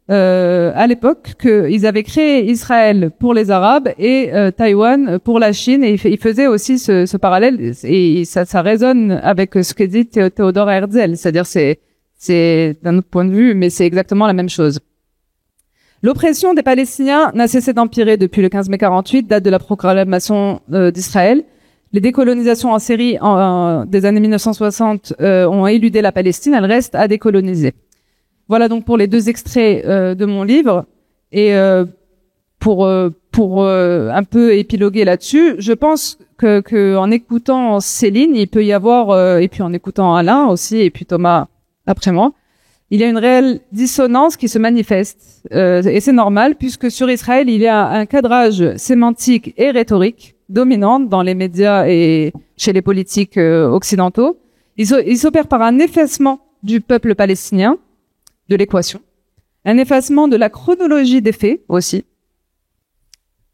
à l'époque qu'ils avaient créé Israël pour les Arabes et Taïwan pour la Chine, et il faisait aussi ce parallèle, et ça résonne avec ce que dit Théodore Herzl, c'est-à-dire c'est d'un autre point de vue, mais c'est exactement la même chose. L'oppression des Palestiniens n'a cessé d'empirer depuis le 15 mai 48, date de la proclamation d'Israël. Les décolonisations en série des années 1960 ont éludé la Palestine, elle reste à décoloniser. Voilà donc pour les 2 extraits de mon livre. Et pour un peu épiloguer là-dessus, je pense que en écoutant ces lignes, il peut y avoir, et puis en écoutant Alain aussi, et puis Thomas après moi, il y a une réelle dissonance qui se manifeste. Et c'est normal, puisque sur Israël, il y a un cadrage sémantique et rhétorique dominant dans les médias et chez les politiques occidentaux. Il s'opère par un effacement du peuple palestinien de l'équation, un effacement de la chronologie des faits aussi.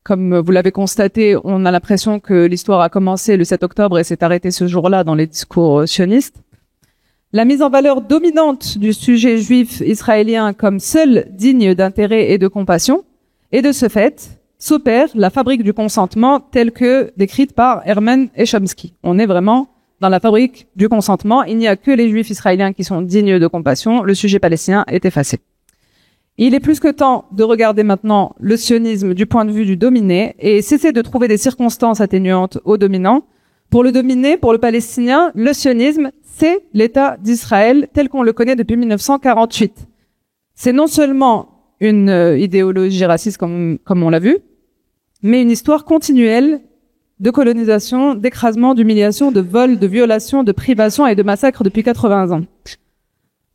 Comme vous l'avez constaté, on a l'impression que l'histoire a commencé le 7 octobre et s'est arrêtée ce jour-là dans les discours sionistes. La mise en valeur dominante du sujet juif israélien comme seul digne d'intérêt et de compassion. Et de ce fait, s'opère la fabrique du consentement telle que décrite par Herman et Chomsky. On est vraiment dans la fabrique du consentement. Il n'y a que les Juifs israéliens qui sont dignes de compassion. Le sujet palestinien est effacé. Il est plus que temps de regarder maintenant le sionisme du point de vue du dominé et cesser de trouver des circonstances atténuantes au dominant. Pour le dominé, pour le palestinien, le sionisme, c'est l'État d'Israël tel qu'on le connaît depuis 1948. C'est non seulement une idéologie raciste comme on l'a vu, mais une histoire continuelle de colonisation, d'écrasement, d'humiliation, de vol, de violation, de privation et de massacre depuis 80 ans.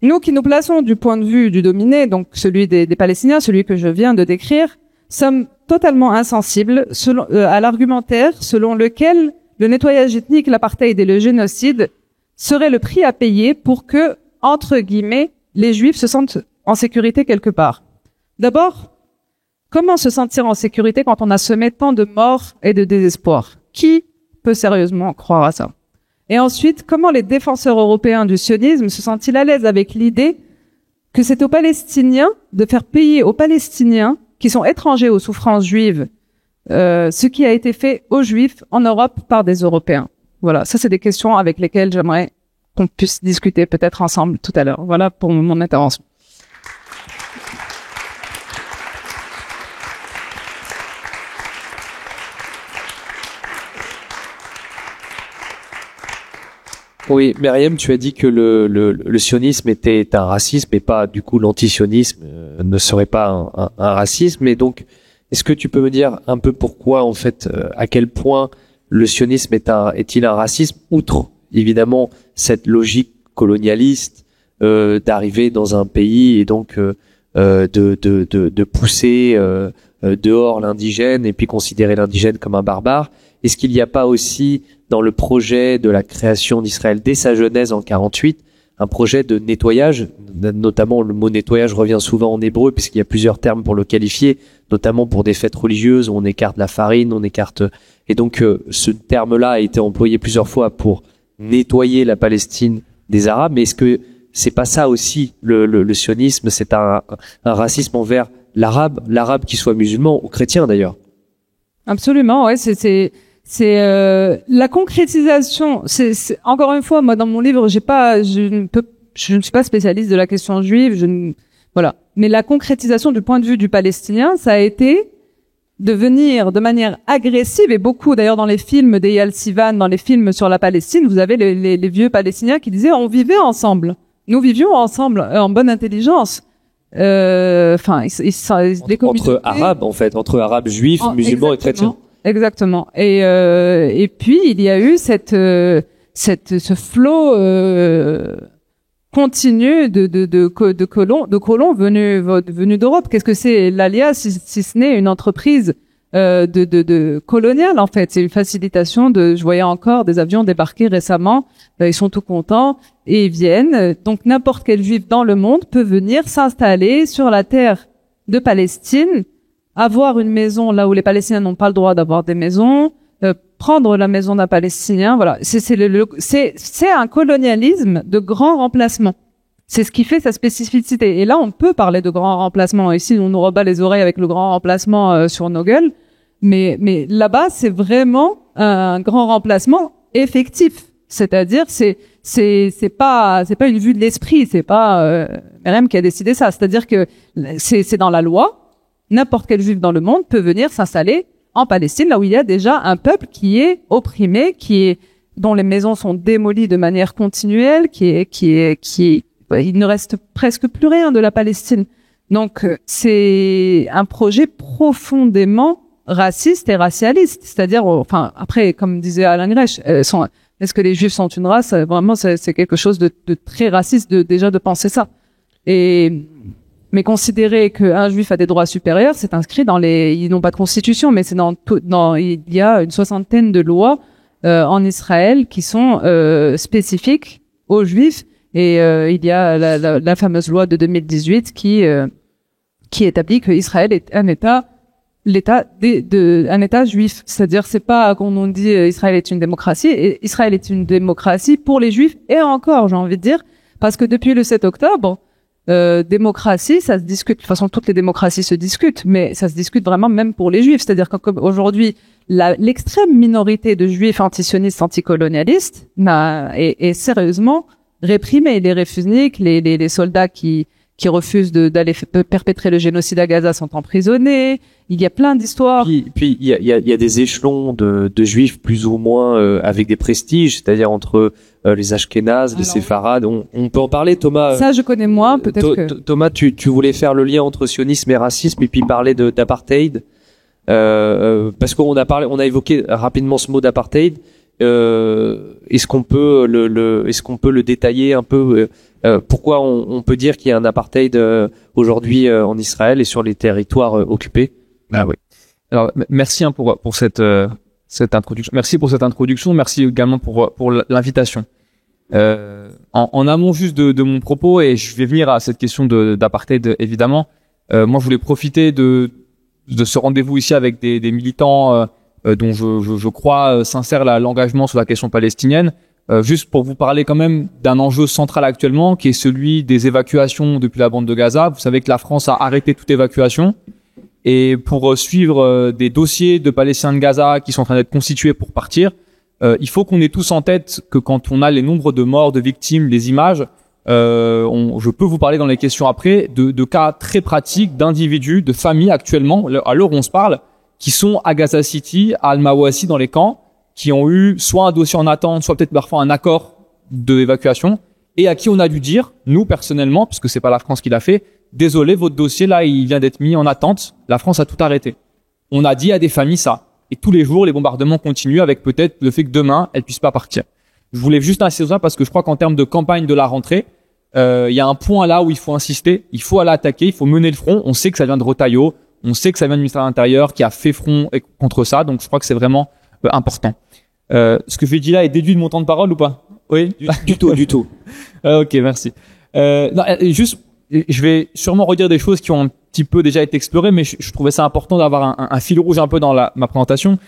Nous qui nous plaçons du point de vue du dominé, donc celui des Palestiniens, celui que je viens de décrire, sommes totalement insensibles à l'argumentaire selon lequel le nettoyage ethnique, l'apartheid et le génocide seraient le prix à payer pour que, entre guillemets, les Juifs se sentent en sécurité quelque part. D'abord, comment se sentir en sécurité quand on a semé tant de morts et de désespoir? Qui peut sérieusement croire à ça? Et ensuite, comment les défenseurs européens du sionisme se sentent-ils à l'aise avec l'idée que c'est aux Palestiniens de faire payer aux Palestiniens qui sont étrangers aux souffrances juives ce qui a été fait aux Juifs en Europe par des Européens? Voilà, ça c'est des questions avec lesquelles j'aimerais qu'on puisse discuter peut-être ensemble tout à l'heure. Voilà pour mon intervention. Oui, Myriam, tu as dit que le sionisme était un racisme et pas, du coup, l'antisionisme ne serait pas un racisme. Et donc, est-ce que tu peux me dire un peu pourquoi, en fait, à quel point le sionisme est-il un racisme, outre, évidemment, cette logique colonialiste d'arriver dans un pays et donc de pousser dehors l'indigène et puis considérer l'indigène comme un barbare? Est-ce qu'il n'y a pas aussi dans le projet de la création d'Israël dès sa genèse en 48 un projet de nettoyage, notamment le mot nettoyage revient souvent en hébreu puisqu'il y a plusieurs termes pour le qualifier, notamment pour des fêtes religieuses où on écarte la farine, on écarte, et donc ce terme-là a été employé plusieurs fois pour nettoyer la Palestine des Arabes. Mais est-ce que c'est pas ça aussi le sionisme? C'est un racisme envers l'arabe qui soit musulman ou chrétien d'ailleurs. Absolument, ouais, c'est la concrétisation. C'est encore une fois, moi dans mon livre, je ne suis pas spécialiste de la question juive, voilà. Mais la concrétisation du point de vue du Palestinien, ça a été de venir de manière agressive, et beaucoup d'ailleurs dans les films d'Eyal Sivan, dans les films sur la Palestine, vous avez les vieux Palestiniens qui disaient on vivait ensemble, nous vivions ensemble en bonne intelligence. Enfin, les communautés entre arabes en fait, entre arabes, juifs, musulmans et chrétiens. Exactement. Et puis il y a eu ce flot continu de colons venus d'Europe. Qu'est-ce que c'est l'ALIA si ce n'est une entreprise de coloniale en fait? C'est une facilitation je voyais encore des avions débarquer récemment, ils sont tout contents et ils viennent. Donc n'importe quel juif dans le monde peut venir s'installer sur la terre de Palestine, avoir une maison là où les Palestiniens n'ont pas le droit d'avoir des maisons, prendre la maison d'un Palestinien. Voilà, c'est un colonialisme de grand remplacement. C'est ce qui fait sa spécificité. Et là, on peut parler de grand remplacement. Ici, on nous rebat les oreilles avec le grand remplacement sur nos gueules. Mais là-bas, c'est vraiment un grand remplacement effectif. C'est-à-dire, c'est pas une vue de l'esprit. C'est pas Myriam qui a décidé ça. C'est-à-dire que c'est dans la loi. N'importe quel juif dans le monde peut venir s'installer en Palestine, là où il y a déjà un peuple qui est opprimé, dont les maisons sont démolies de manière continuelle, il ne reste presque plus rien de la Palestine. Donc, c'est un projet profondément raciste et racialiste. C'est-à-dire, enfin, après, comme disait Alain Grèche, est-ce que les Juifs sont une race? Vraiment, c'est quelque chose de très raciste déjà de penser ça. Mais considérer qu'un Juif a des droits supérieurs, c'est inscrit ils n'ont pas de constitution, mais c'est il y a une 60aine de lois en Israël qui sont spécifiques aux Juifs. Et il y a la fameuse loi de 2018 qui établit que Israël est un État juif. C'est-à-dire, c'est pas qu'on dit Israël est une démocratie. Et Israël est une démocratie pour les Juifs et encore, j'ai envie de dire, parce que depuis le 7 octobre, démocratie, ça se discute. De toute façon, toutes les démocraties se discutent, mais ça se discute vraiment même pour les juifs. C'est-à-dire qu'aujourd'hui, l'extrême minorité de juifs antisionistes, anticolonialistes est sérieusement réprimée. Les réfusniks, les soldats qui refusent d'aller perpétrer le génocide à Gaza sont emprisonnés. Il y a plein d'histoires. Puis il y a des échelons de juifs plus ou moins avec des prestiges, c'est-à-dire entre les Ashkénazes, les séfarades. On peut en parler, Thomas. Ça, je connais moins, peut-être que. Thomas, tu voulais faire le lien entre sionisme et racisme et puis parler d'apartheid, parce qu'on a évoqué rapidement ce mot d'apartheid. Est-ce qu'on peut le détailler un peu? Pourquoi on peut dire qu'il y a un apartheid aujourd'hui en Israël et sur les territoires occupés? Ah oui. Alors merci pour cette introduction. Merci pour cette introduction. Merci également pour l'invitation. En amont juste de mon propos, et je vais venir à cette question d'apartheid évidemment. Moi, je voulais profiter de ce rendez-vous ici avec des militants dont je crois sincère l'engagement sur la question palestinienne. Juste pour vous parler quand même d'un enjeu central actuellement, qui est celui des évacuations depuis la bande de Gaza. Vous savez que la France a arrêté toute évacuation. Et pour suivre des dossiers de Palestiniens de Gaza qui sont en train d'être constitués pour partir, il faut qu'on ait tous en tête que quand on a les nombres de morts, de victimes, les images, je peux vous parler dans les questions après de cas très pratiques d'individus, de familles actuellement, à l'heure où on se parle, qui sont à Gaza City, à Al-Mawasi dans les camps, qui ont eu soit un dossier en attente, soit peut-être parfois un accord d'évacuation, et à qui on a dû dire, nous personnellement, parce que c'est pas la France qui l'a fait, désolé, votre dossier là, il vient d'être mis en attente, la France a tout arrêté. On a dit à des familles ça. Et tous les jours, les bombardements continuent avec peut-être le fait que demain, elles puissent pas partir. Je voulais juste insister sur ça parce que je crois qu'en termes de campagne de la rentrée, il y a un point là où il faut insister, il faut aller attaquer, il faut mener le front. On sait que ça vient de Retailleau, on sait que ça vient du ministère de l'Intérieur qui a fait front contre ça, donc je crois que c'est vraiment important. Ce que j'ai dit là est déduit de mon temps de parole ou pas? Oui, du tout. Ok, merci. Non, juste, je vais sûrement redire des choses qui ont un petit peu déjà été explorées, mais je trouvais ça important d'avoir un fil rouge un peu dans ma présentation.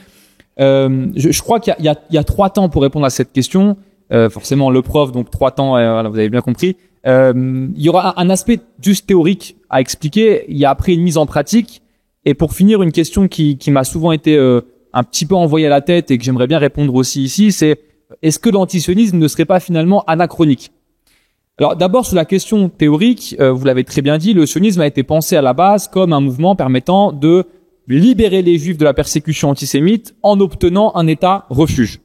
Je crois qu'il y a 3 temps pour répondre à cette question. Forcément, le prof, donc 3 temps, voilà, vous avez bien compris. Il y aura un aspect juste théorique à expliquer. Il y a après une mise en pratique. Et pour finir, une question qui m'a souvent été un petit peu envoyée à la tête et que j'aimerais bien répondre aussi ici, c'est est-ce que l'antisionisme ne serait pas finalement anachronique? Alors d'abord sur la question théorique, vous l'avez très bien dit, le sionisme a été pensé à la base comme un mouvement permettant de libérer les juifs de la persécution antisémite en obtenant un État refuge.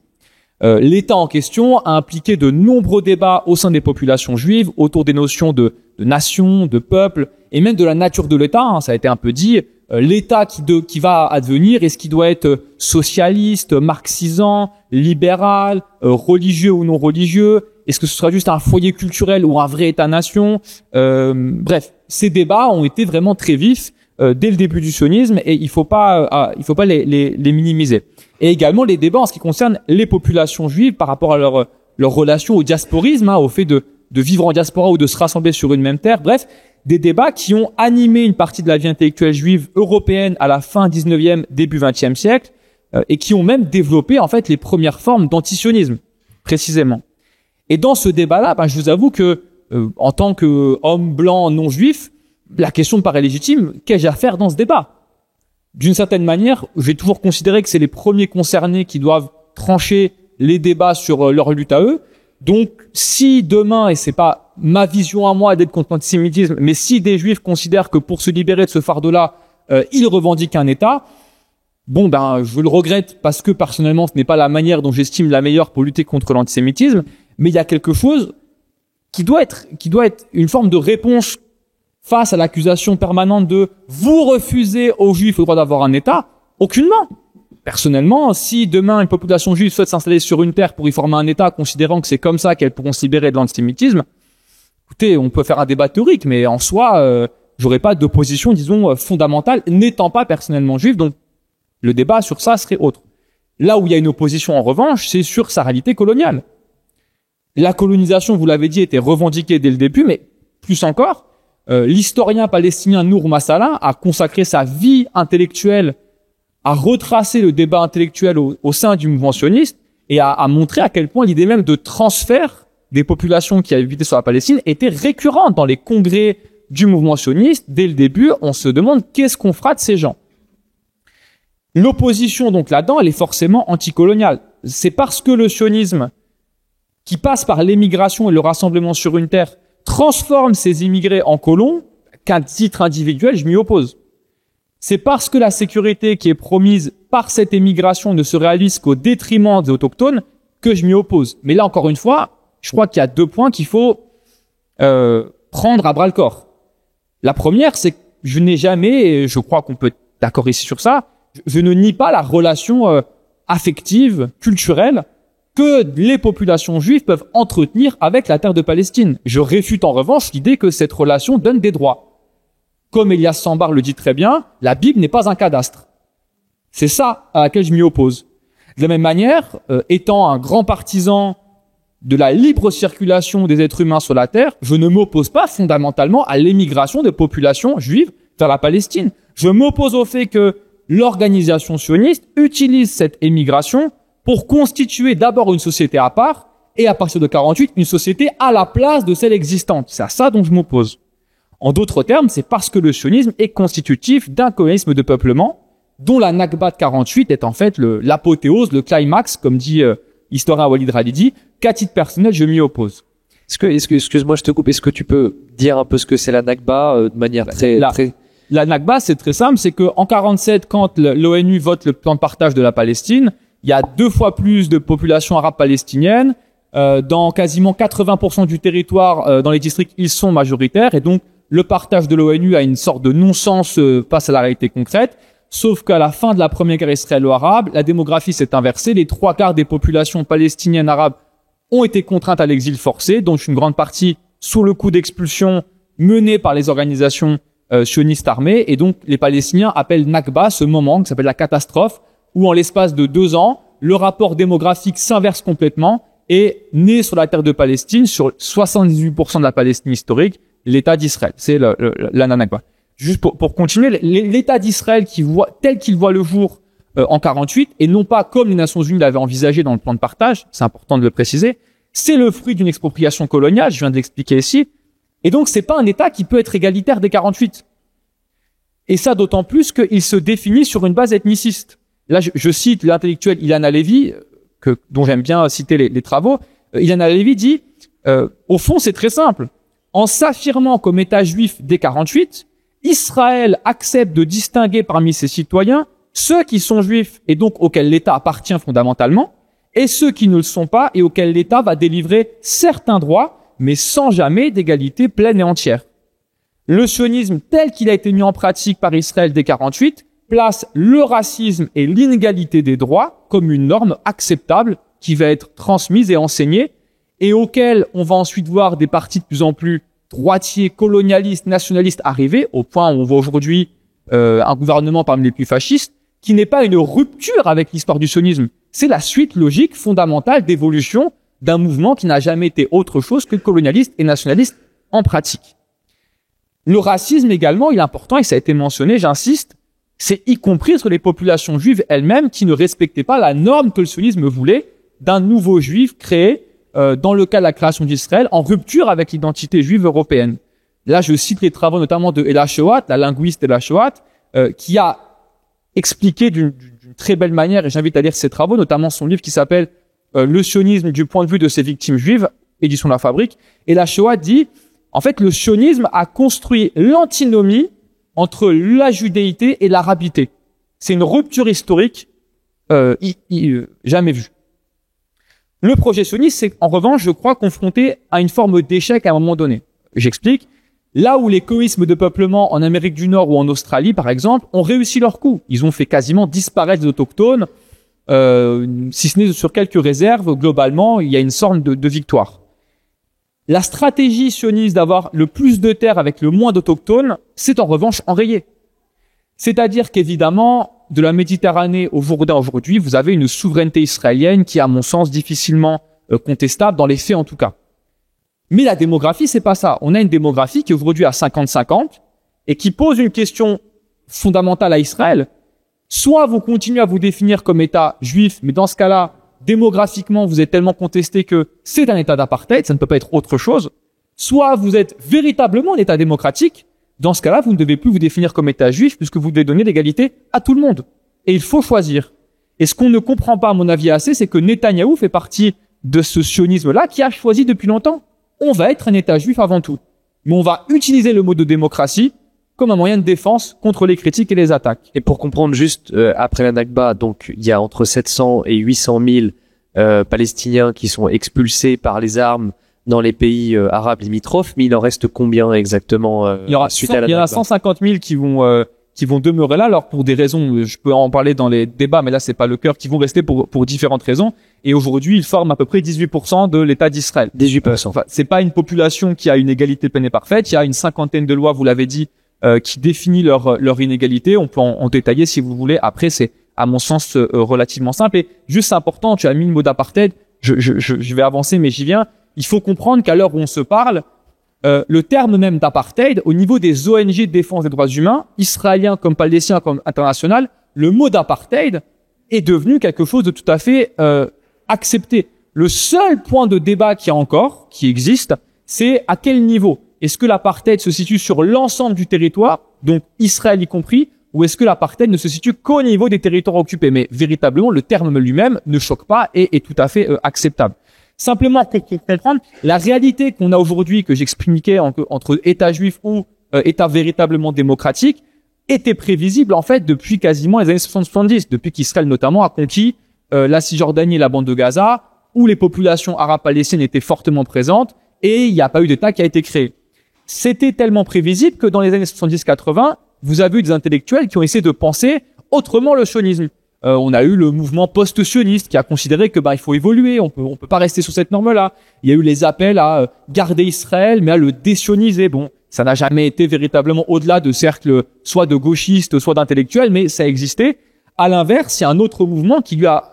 L'État en question a impliqué de nombreux débats au sein des populations juives autour des notions de nation, de peuple et même de la nature de l'État. Hein, ça a été un peu dit. L'État qui va advenir, est-ce qu'il doit être socialiste, marxisant, libéral, religieux ou non religieux? Est-ce que ce sera juste un foyer culturel ou un vrai État-nation? Bref, ces débats ont été vraiment très vifs dès le début du sionisme et il faut pas les minimiser. Et également les débats en ce qui concerne les populations juives par rapport à leur relation au diasporisme, hein, au fait de vivre en diaspora ou de se rassembler sur une même terre. Bref, des débats qui ont animé une partie de la vie intellectuelle juive européenne à la fin 19e, début 20e siècle, et qui ont même développé en fait les premières formes d'antisionisme, précisément. Et dans ce débat-là, je vous avoue que en tant qu'homme blanc non juif, la question me paraît légitime. Qu'ai-je à faire dans ce débat? D'une certaine manière, j'ai toujours considéré que c'est les premiers concernés qui doivent trancher les débats sur leur lutte à eux. Donc, si demain, et c'est pas ma vision à moi d'être contre l'antisémitisme, mais si des juifs considèrent que pour se libérer de ce fardeau-là, ils revendiquent un État, bon, je le regrette parce que personnellement, ce n'est pas la manière dont j'estime la meilleure pour lutter contre l'antisémitisme, mais il y a quelque chose qui doit être une forme de réponse face à l'accusation permanente de vous refusez aux juifs le droit d'avoir un État. Aucunement. Personnellement, si demain une population juive souhaite s'installer sur une terre pour y former un État, considérant que c'est comme ça qu'elles pourront se libérer de l'antisémitisme, écoutez, on peut faire un débat théorique, mais en soi, j'aurais pas d'opposition, disons, fondamentale, n'étant pas personnellement juif, donc le débat sur ça serait autre. Là où il y a une opposition, en revanche, c'est sur sa réalité coloniale. La colonisation, vous l'avez dit, était revendiquée dès le début, mais plus encore, l'historien palestinien Nour Massala a consacré sa vie intellectuelle à retracer le débat intellectuel au sein du mouvement sioniste et à montrer à quel point l'idée même de transfert des populations qui habitaient sur la Palestine était récurrente dans les congrès du mouvement sioniste. Dès le début, on se demande qu'est-ce qu'on fera de ces gens. L'opposition, donc, là-dedans, elle est forcément anticoloniale. C'est parce que le sionisme, qui passe par l'émigration et le rassemblement sur une terre, transforme ces immigrés en colons, qu'à titre individuel, je m'y oppose. C'est parce que la sécurité qui est promise par cette émigration ne se réalise qu'au détriment des autochtones que je m'y oppose. Mais là, encore une fois, je crois qu'il y a 2 points qu'il faut prendre à bras-le-corps. La première, c'est que je n'ai jamais, et je crois qu'on peut être d'accord ici sur ça, je ne nie pas la relation affective, culturelle, que les populations juives peuvent entretenir avec la terre de Palestine. Je réfute en revanche l'idée que cette relation donne des droits. Comme Elias Sambar le dit très bien, la Bible n'est pas un cadastre. C'est ça à laquelle je m'y oppose. De la même manière, étant un grand partisan de la libre circulation des êtres humains sur la terre, je ne m'oppose pas fondamentalement à l'émigration des populations juives vers la Palestine. Je m'oppose au fait que l'organisation sioniste utilise cette émigration pour constituer d'abord une société à part et à partir de 48 une société à la place de celle existante. C'est à ça dont je m'oppose. En d'autres termes, c'est parce que le sionisme est constitutif d'un colonialisme de peuplement dont la Nakba de 48 est en fait l'apothéose, le climax, comme dit l'historien Walid Khalidi, qu'à titre personnel, je m'y oppose. Excuse-moi, je te coupe. Est-ce que tu peux dire un peu ce que c'est la Nakba de manière très... La Nakba, c'est très simple, c'est que en 47, quand l'ONU vote le plan de partage de la Palestine, il y a 2 fois plus de population arabe palestinienne. Dans quasiment 80% du territoire, dans les districts, ils sont majoritaires. Et donc, le partage de l'ONU a une sorte de non-sens face à la réalité concrète. Sauf qu'à la fin de la première guerre israélo-arabe, la démographie s'est inversée. Les 3/4 des populations palestiniennes arabes ont été contraintes à l'exil forcé, dont une grande partie sous le coup d'expulsion menée par les organisations sionistes armées. Et donc, les Palestiniens appellent Nakba ce moment qui s'appelle la catastrophe, où en l'espace de 2 ans, le rapport démographique s'inverse complètement et naît sur la terre de Palestine, sur 78% de la Palestine historique, l'État d'Israël. C'est la Nakba. Juste pour continuer, l'État d'Israël tel qu'il voit le jour en 48, et non pas comme les Nations Unies l'avaient envisagé dans le plan de partage, c'est important de le préciser, c'est le fruit d'une expropriation coloniale, je viens de l'expliquer ici, et donc c'est pas un État qui peut être égalitaire dès 48. Et ça d'autant plus qu'il se définit sur une base ethniciste. Là, je cite l'intellectuel Ilan Halevi, dont j'aime bien citer les travaux. Ilan Halevi dit, au fond, c'est très simple. En s'affirmant comme État juif dès 48, Israël accepte de distinguer parmi ses citoyens ceux qui sont juifs et donc auxquels l'État appartient fondamentalement, et ceux qui ne le sont pas et auxquels l'État va délivrer certains droits, mais sans jamais d'égalité pleine et entière. Le sionisme tel qu'il a été mis en pratique par Israël dès 48 place le racisme et l'inégalité des droits comme une norme acceptable qui va être transmise et enseignée et auquel on va ensuite voir des partis de plus en plus droitiers, colonialistes, nationalistes arriver au point où on voit aujourd'hui un gouvernement parmi les plus fascistes qui n'est pas une rupture avec l'histoire du sionisme. C'est la suite logique fondamentale d'évolution d'un mouvement qui n'a jamais été autre chose que colonialiste et nationaliste en pratique. Le racisme également, il est important et ça a été mentionné, j'insiste, c'est y compris sur les populations juives elles-mêmes qui ne respectaient pas la norme que le sionisme voulait d'un nouveau juif créé dans le cas de la création d'Israël en rupture avec l'identité juive européenne. Là, je cite les travaux notamment de Ella Shohat, la linguiste Ella Shohat, qui a expliqué d'une très belle manière, et j'invite à lire ses travaux, notamment son livre qui s'appelle Le sionisme du point de vue de ses victimes juives, édition La Fabrique. Ella Shohat dit, en fait, le sionisme a construit l'antinomie entre la judéité et l'arabité. C'est une rupture historique jamais vue. Le projet sioniste, c'est en revanche, je crois, confronté à une forme d'échec à un moment donné. J'explique. Là où les colonialismes de peuplement en Amérique du Nord ou en Australie, par exemple, ont réussi leur coup. Ils ont fait quasiment disparaître les autochtones, si ce n'est sur quelques réserves. Globalement, il y a une sorte de victoire. La stratégie sioniste d'avoir le plus de terres avec le moins d'autochtones, c'est en revanche enrayé. C'est-à-dire qu'évidemment, de la Méditerranée au Jourdain aujourd'hui, vous avez une souveraineté israélienne qui est, à mon sens, difficilement contestable, dans les faits en tout cas. Mais la démographie, c'est pas ça. On a une démographie qui est aujourd'hui à 50-50 et qui pose une question fondamentale à Israël. Soit vous continuez à vous définir comme État juif, mais dans ce cas-là, démographiquement, vous êtes tellement contesté que c'est un état d'apartheid, ça ne peut pas être autre chose. Soit vous êtes véritablement un état démocratique. Dans ce cas-là, vous ne devez plus vous définir comme état juif puisque vous devez donner l'égalité à tout le monde. Et il faut choisir. Et ce qu'on ne comprend pas, à mon avis, assez, c'est que Netanyahou fait partie de ce sionisme-là qui a choisi depuis longtemps. On va être un état juif avant tout. Mais on va utiliser le mot de démocratie comme un moyen de défense contre les critiques et les attaques. Et pour comprendre juste, après la Nakba, donc il y a entre 700 et 800 000 Palestiniens qui sont expulsés par les armes dans les pays arabes limitrophes, mais il en reste combien exactement il y aura suite à la Nakba? Il y en a 150 000 qui vont demeurer là. Alors pour des raisons, je peux en parler dans les débats, mais là c'est pas le cœur, qui vont rester pour différentes raisons. Et aujourd'hui, ils forment à peu près 18% de l'État d'Israël. 18%. Enfin, c'est pas une population qui a une égalité pleine et parfaite. Il y a une cinquantaine de lois, vous l'avez dit, qui définit leur inégalité. On peut en détailler si vous voulez. Après, c'est à mon sens relativement simple. Et juste c'est important, tu as mis le mot d'apartheid. Je vais avancer, mais j'y viens. Il faut comprendre qu'à l'heure où on se parle, le terme même d'apartheid, au niveau des ONG de défense des droits humains, israéliens comme palestiniens comme international, le mot d'apartheid est devenu quelque chose de tout à fait accepté. Le seul point de débat qui existe, c'est à quel niveau. Est-ce que l'apartheid se situe sur l'ensemble du territoire, donc Israël y compris, ou est-ce que l'apartheid ne se situe qu'au niveau des territoires occupés? Mais véritablement, le terme lui-même ne choque pas et est tout à fait acceptable. Simplement pour comprendre la réalité qu'on a aujourd'hui, que j'expliquais entre État juif ou État véritablement démocratique, était prévisible en fait depuis quasiment les années 70, depuis qu'Israël notamment a conquis la Cisjordanie et la bande de Gaza, où les populations arabes palestiniennes étaient fortement présentes et il n'y a pas eu d'État qui a été créé. C'était tellement prévisible que dans les années 70-80, vous avez eu des intellectuels qui ont essayé de penser autrement le sionisme. On a eu le mouvement post-sioniste qui a considéré que il faut évoluer, on peut pas rester sur cette norme-là. Il y a eu les appels à garder Israël, mais à le désioniser. Bon, ça n'a jamais été véritablement au-delà de cercles soit de gauchistes, soit d'intellectuels, mais ça existait. À l'inverse, il y a un autre mouvement qui lui a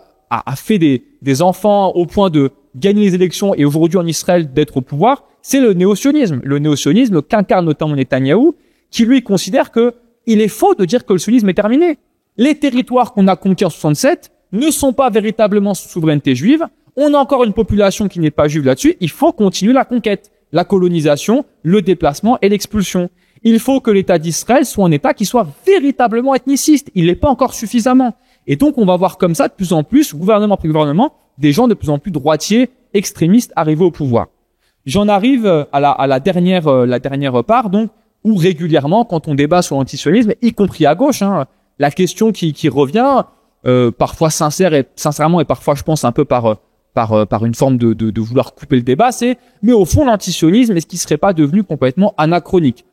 fait des enfants au point de gagner les élections et aujourd'hui en Israël d'être au pouvoir, c'est le néo-sionisme. Le néo-sionisme qu'incarne notamment Netanyahou, qui lui considère que il est faux de dire que le sionisme est terminé. Les territoires qu'on a conquis en 67 ne sont pas véritablement sous souveraineté juive. On a encore une population qui n'est pas juive là-dessus. Il faut continuer la conquête, la colonisation, le déplacement et l'expulsion. Il faut que l'État d'Israël soit un État qui soit véritablement ethniciste. Il n'est pas encore suffisamment. Et donc, on va voir comme ça de plus en plus, gouvernement après gouvernement, des gens de plus en plus droitiers, extrémistes arriver au pouvoir. J'en arrive à la dernière part, donc, où régulièrement, quand on débat sur l'antisionisme, y compris à gauche, la question qui revient, parfois sincèrement et parfois, je pense, un peu par une forme de vouloir couper le débat, c'est, mais au fond, l'antisionisme, est-ce qu'il serait pas devenu complètement anachronique?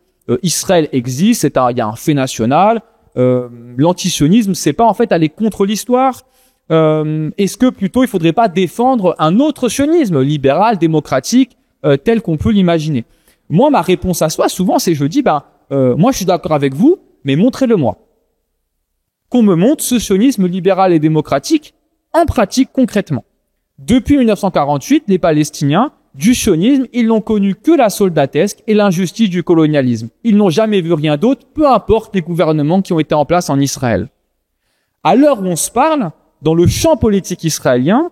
Israël existe, il y a un fait national, l'antisionisme, c'est pas en fait aller contre l'histoire. Est-ce que plutôt il faudrait pas défendre un autre sionisme libéral, démocratique, tel qu'on peut l'imaginer? Moi, ma réponse à soi, souvent, c'est je dis, moi, je suis d'accord avec vous, mais montrez-le-moi. Qu'on me montre ce sionisme libéral et démocratique en pratique concrètement. Depuis 1948, les Palestiniens, du sionisme, ils n'ont connu que la soldatesque et l'injustice du colonialisme. Ils n'ont jamais vu rien d'autre, peu importe les gouvernements qui ont été en place en Israël. À l'heure où on se parle, dans le champ politique israélien,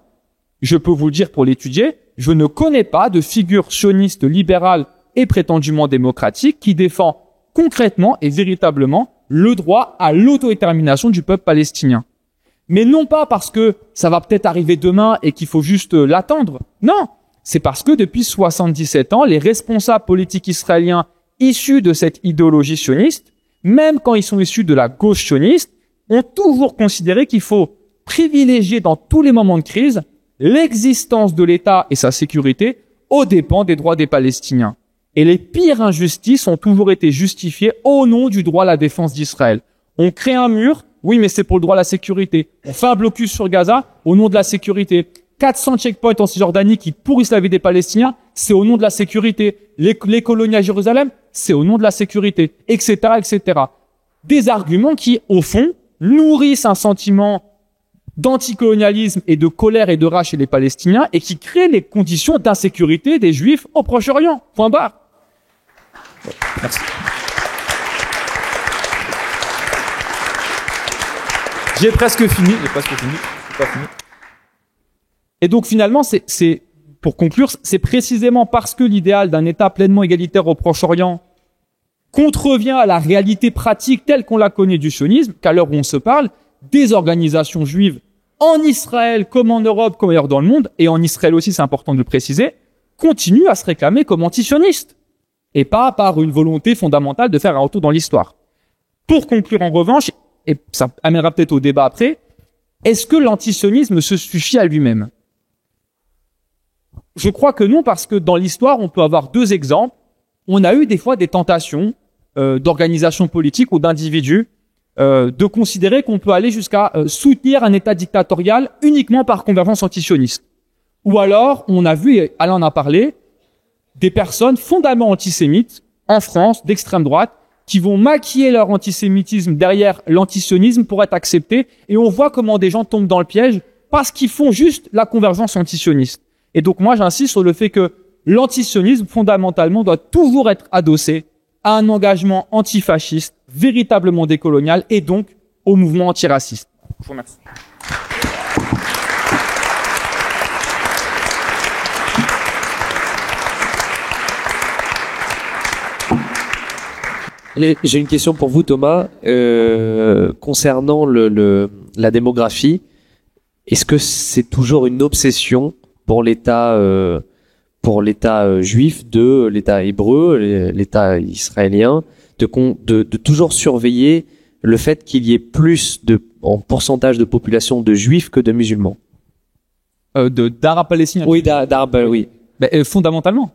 je peux vous le dire pour l'étudier, je ne connais pas de figure sioniste libérale et prétendument démocratique qui défend concrètement et véritablement le droit à l'autodétermination du peuple palestinien. Mais non pas parce que ça va peut-être arriver demain et qu'il faut juste l'attendre. Non, c'est parce que depuis 77 ans, les responsables politiques israéliens issus de cette idéologie sioniste, même quand ils sont issus de la gauche sioniste, ont toujours considéré qu'il faut privilégier dans tous les moments de crise l'existence de l'État et sa sécurité aux dépens des droits des Palestiniens. Et les pires injustices ont toujours été justifiées au nom du droit à la défense d'Israël. On crée un mur, oui, mais c'est pour le droit à la sécurité. On fait un blocus sur Gaza au nom de la sécurité. 400 checkpoints en Cisjordanie qui pourrissent la vie des Palestiniens, c'est au nom de la sécurité. Les colonies à Jérusalem, c'est au nom de la sécurité, etc., etc. Des arguments qui, au fond, nourrissent un sentiment d'anticolonialisme et de colère et de rage chez les Palestiniens et qui créent les conditions d'insécurité des Juifs au Proche-Orient. Point barre. Merci. J'ai presque fini. Pas fini. Et donc finalement, c'est pour conclure, c'est précisément parce que l'idéal d'un État pleinement égalitaire au Proche-Orient contrevient à la réalité pratique telle qu'on la connaît du sionisme, qu'à l'heure où on se parle, des organisations juives en Israël comme en Europe, comme ailleurs dans le monde, et en Israël aussi, c'est important de le préciser, continuent à se réclamer comme antisionistes, et pas par une volonté fondamentale de faire un retour dans l'histoire. Pour conclure en revanche, et ça amènera peut-être au débat après, est-ce que l'antisionisme se suffit à lui-même? Je crois que non, parce que dans l'histoire, on peut avoir deux exemples. On a eu des fois des tentations d'organisations politiques ou d'individus de considérer qu'on peut aller jusqu'à soutenir un État dictatorial uniquement par convergence antisioniste. Ou alors, on a vu, et Alain en a parlé, des personnes fondamentalement antisémites en France, d'extrême droite, qui vont maquiller leur antisémitisme derrière l'antisionisme pour être acceptés, et on voit comment des gens tombent dans le piège parce qu'ils font juste la convergence antisioniste. Et donc moi, j'insiste sur le fait que l'antisionisme, fondamentalement, doit toujours être adossé à un engagement antifasciste, véritablement décolonial, et donc au mouvement antiraciste. Je vous remercie. J'ai une question pour vous, Thomas, concernant la démographie. Est-ce que c'est toujours une obsession pour l'État juif de l'État hébreu, l'État israélien, de toujours surveiller le fait qu'il y ait plus en pourcentage de population de juifs que de musulmans? D'arabes palestiniens. Oui, d'arabes, oui. Fondamentalement,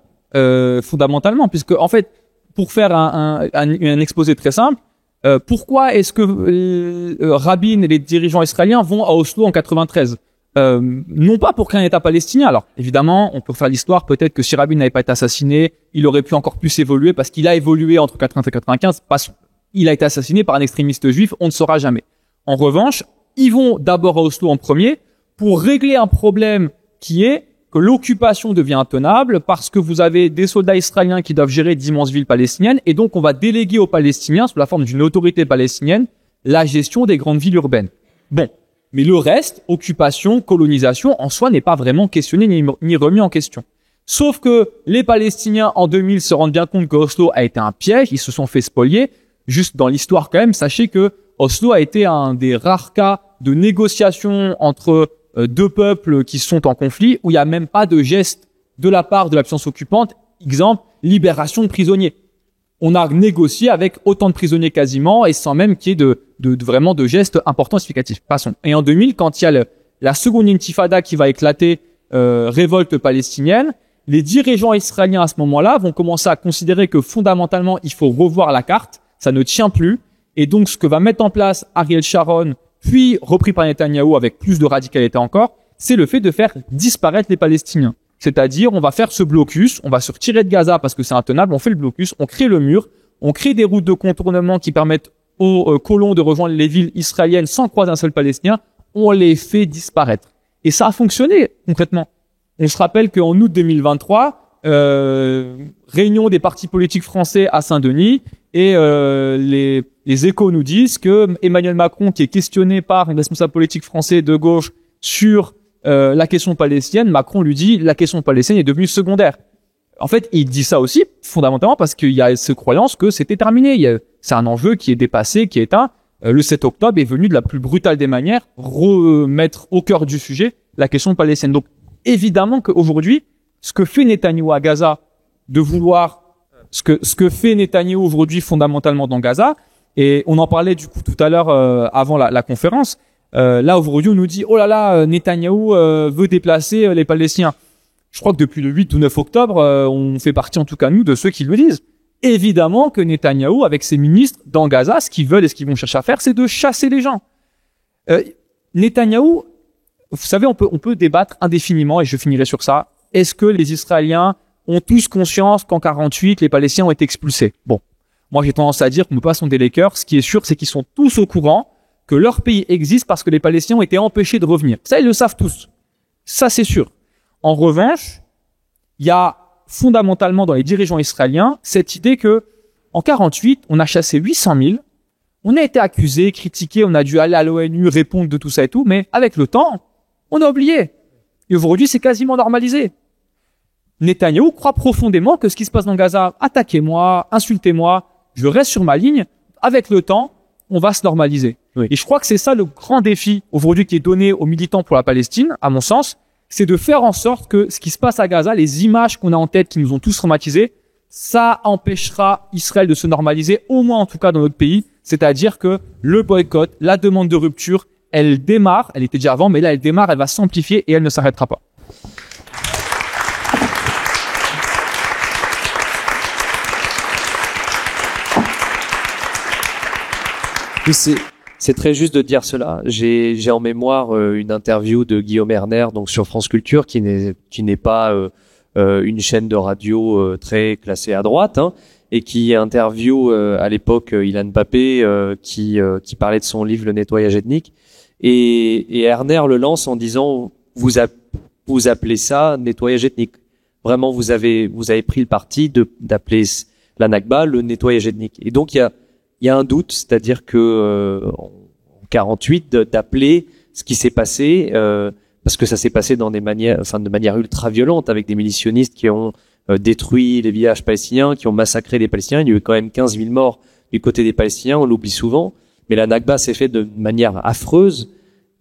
puisque en fait, pour faire un exposé très simple, pourquoi est-ce que Rabin et les dirigeants israéliens vont à Oslo en 93? Non pas pour créer un État palestinien. Alors, évidemment, on peut faire l'histoire. Peut-être que si Rabin n'avait pas été assassiné, il aurait pu encore plus évoluer parce qu'il a évolué entre 80 et 95. Il a été assassiné par un extrémiste juif. On ne saura jamais. En revanche, ils vont d'abord à Oslo en premier pour régler un problème qui est que l'occupation devient intenable parce que vous avez des soldats israéliens qui doivent gérer d'immenses villes palestiniennes, et donc on va déléguer aux Palestiniens, sous la forme d'une autorité palestinienne, la gestion des grandes villes urbaines. Bon. Mais le reste, occupation, colonisation, en soi n'est pas vraiment questionné ni remis en question. Sauf que les Palestiniens, en 2000, se rendent bien compte que Oslo a été un piège, ils se sont fait spolier. Juste dans l'histoire quand même, sachez que Oslo a été un des rares cas de négociation entre deux peuples qui sont en conflit, où il n'y a même pas de geste de la part de la puissance occupante. Exemple, libération de prisonniers. On a négocié avec autant de prisonniers quasiment, et sans même qu'il y ait vraiment de gestes importants et significatifs. Passons. Et en 2000, quand il y a la seconde intifada qui va éclater, révolte palestinienne, les dirigeants israéliens à ce moment-là vont commencer à considérer que fondamentalement, il faut revoir la carte, ça ne tient plus, et donc ce que va mettre en place Ariel Sharon, puis repris par Netanyahou avec plus de radicalité encore, c'est le fait de faire disparaître les Palestiniens. C'est-à-dire, on va faire ce blocus, on va se retirer de Gaza parce que c'est intenable, on fait le blocus, on crée le mur, on crée des routes de contournement qui permettent aux colons de rejoindre les villes israéliennes sans croiser un seul Palestinien, on les fait disparaître. Et ça a fonctionné, concrètement. On se rappelle qu'en août 2023, réunion des partis politiques français à Saint-Denis, et les échos nous disent que Emmanuel Macron, qui est questionné par un responsable politique français de gauche sur la question palestinienne, Macron lui dit la question palestinienne est devenue secondaire. En fait, il dit ça aussi fondamentalement parce qu'il y a cette croyance que c'était terminé. C'est un enjeu qui est dépassé, qui est éteint. Le 7 octobre est venu de la plus brutale des manières remettre au cœur du sujet la question palestinienne. Donc, évidemment qu'aujourd'hui, ce que fait Netanyahou à Gaza, de vouloir ce que fait Netanyahou aujourd'hui fondamentalement dans Gaza, et on en parlait du coup tout à l'heure avant la conférence. Là aujourd'hui on nous dit oh là là, Netanyahou veut déplacer les Palestiniens. Je crois que depuis le 8 ou 9 octobre, on fait partie en tout cas nous de ceux qui le disent. Évidemment que Netanyahou avec ses ministres dans Gaza, ce qu'ils veulent et ce qu'ils vont chercher à faire, c'est de chasser les gens. Netanyahou, vous savez, on peut débattre indéfiniment, et je finirai sur ça. Est-ce que les Israéliens ont tous conscience qu'en 48 les Palestiniens ont été expulsés? Bon, moi j'ai tendance à dire qu'on ne peut pas sonder les cœurs. Ce qui est sûr, c'est qu'ils sont tous au courant que leur pays existe parce que les Palestiniens ont été empêchés de revenir. Ça, ils le savent tous. Ça, c'est sûr. En revanche, il y a fondamentalement dans les dirigeants israéliens cette idée que en 48, on a chassé 800 000, on a été accusé, critiqué, on a dû aller à l'ONU répondre de tout ça et tout, mais avec le temps, on a oublié. Et aujourd'hui, c'est quasiment normalisé. Netanyahou croit profondément que ce qui se passe dans Gaza, attaquez-moi, insultez-moi, je reste sur ma ligne. Avec le temps, on va se normaliser. Oui. Et je crois que c'est ça le grand défi aujourd'hui qui est donné aux militants pour la Palestine, à mon sens, c'est de faire en sorte que ce qui se passe à Gaza, les images qu'on a en tête qui nous ont tous traumatisés, ça empêchera Israël de se normaliser, au moins en tout cas dans notre pays. C'est-à-dire que le boycott, la demande de rupture, elle démarre, elle était déjà avant, mais là elle démarre, elle va s'amplifier et elle ne s'arrêtera pas. Oui, c'est très juste de dire cela. J'ai en mémoire une interview de Guillaume Erner, donc sur France Culture, qui n'est pas une chaîne de radio très classée à droite, hein, et qui interview à l'époque Ilan Pappé, qui parlait de son livre Le nettoyage ethnique, et Erner le lance en disant vous appelez ça nettoyage ethnique. Vraiment, vous avez pris le parti d'appeler la Nakba le nettoyage ethnique. Et donc il y a un doute, c'est-à-dire que en 48 d'appeler ce qui s'est passé, parce que ça s'est passé de manière ultra violente, avec des militionnistes qui ont détruit les villages palestiniens, qui ont massacré les Palestiniens. Il y a eu quand même 15 000 morts du côté des Palestiniens, on l'oublie souvent. Mais la Nakba s'est faite de manière affreuse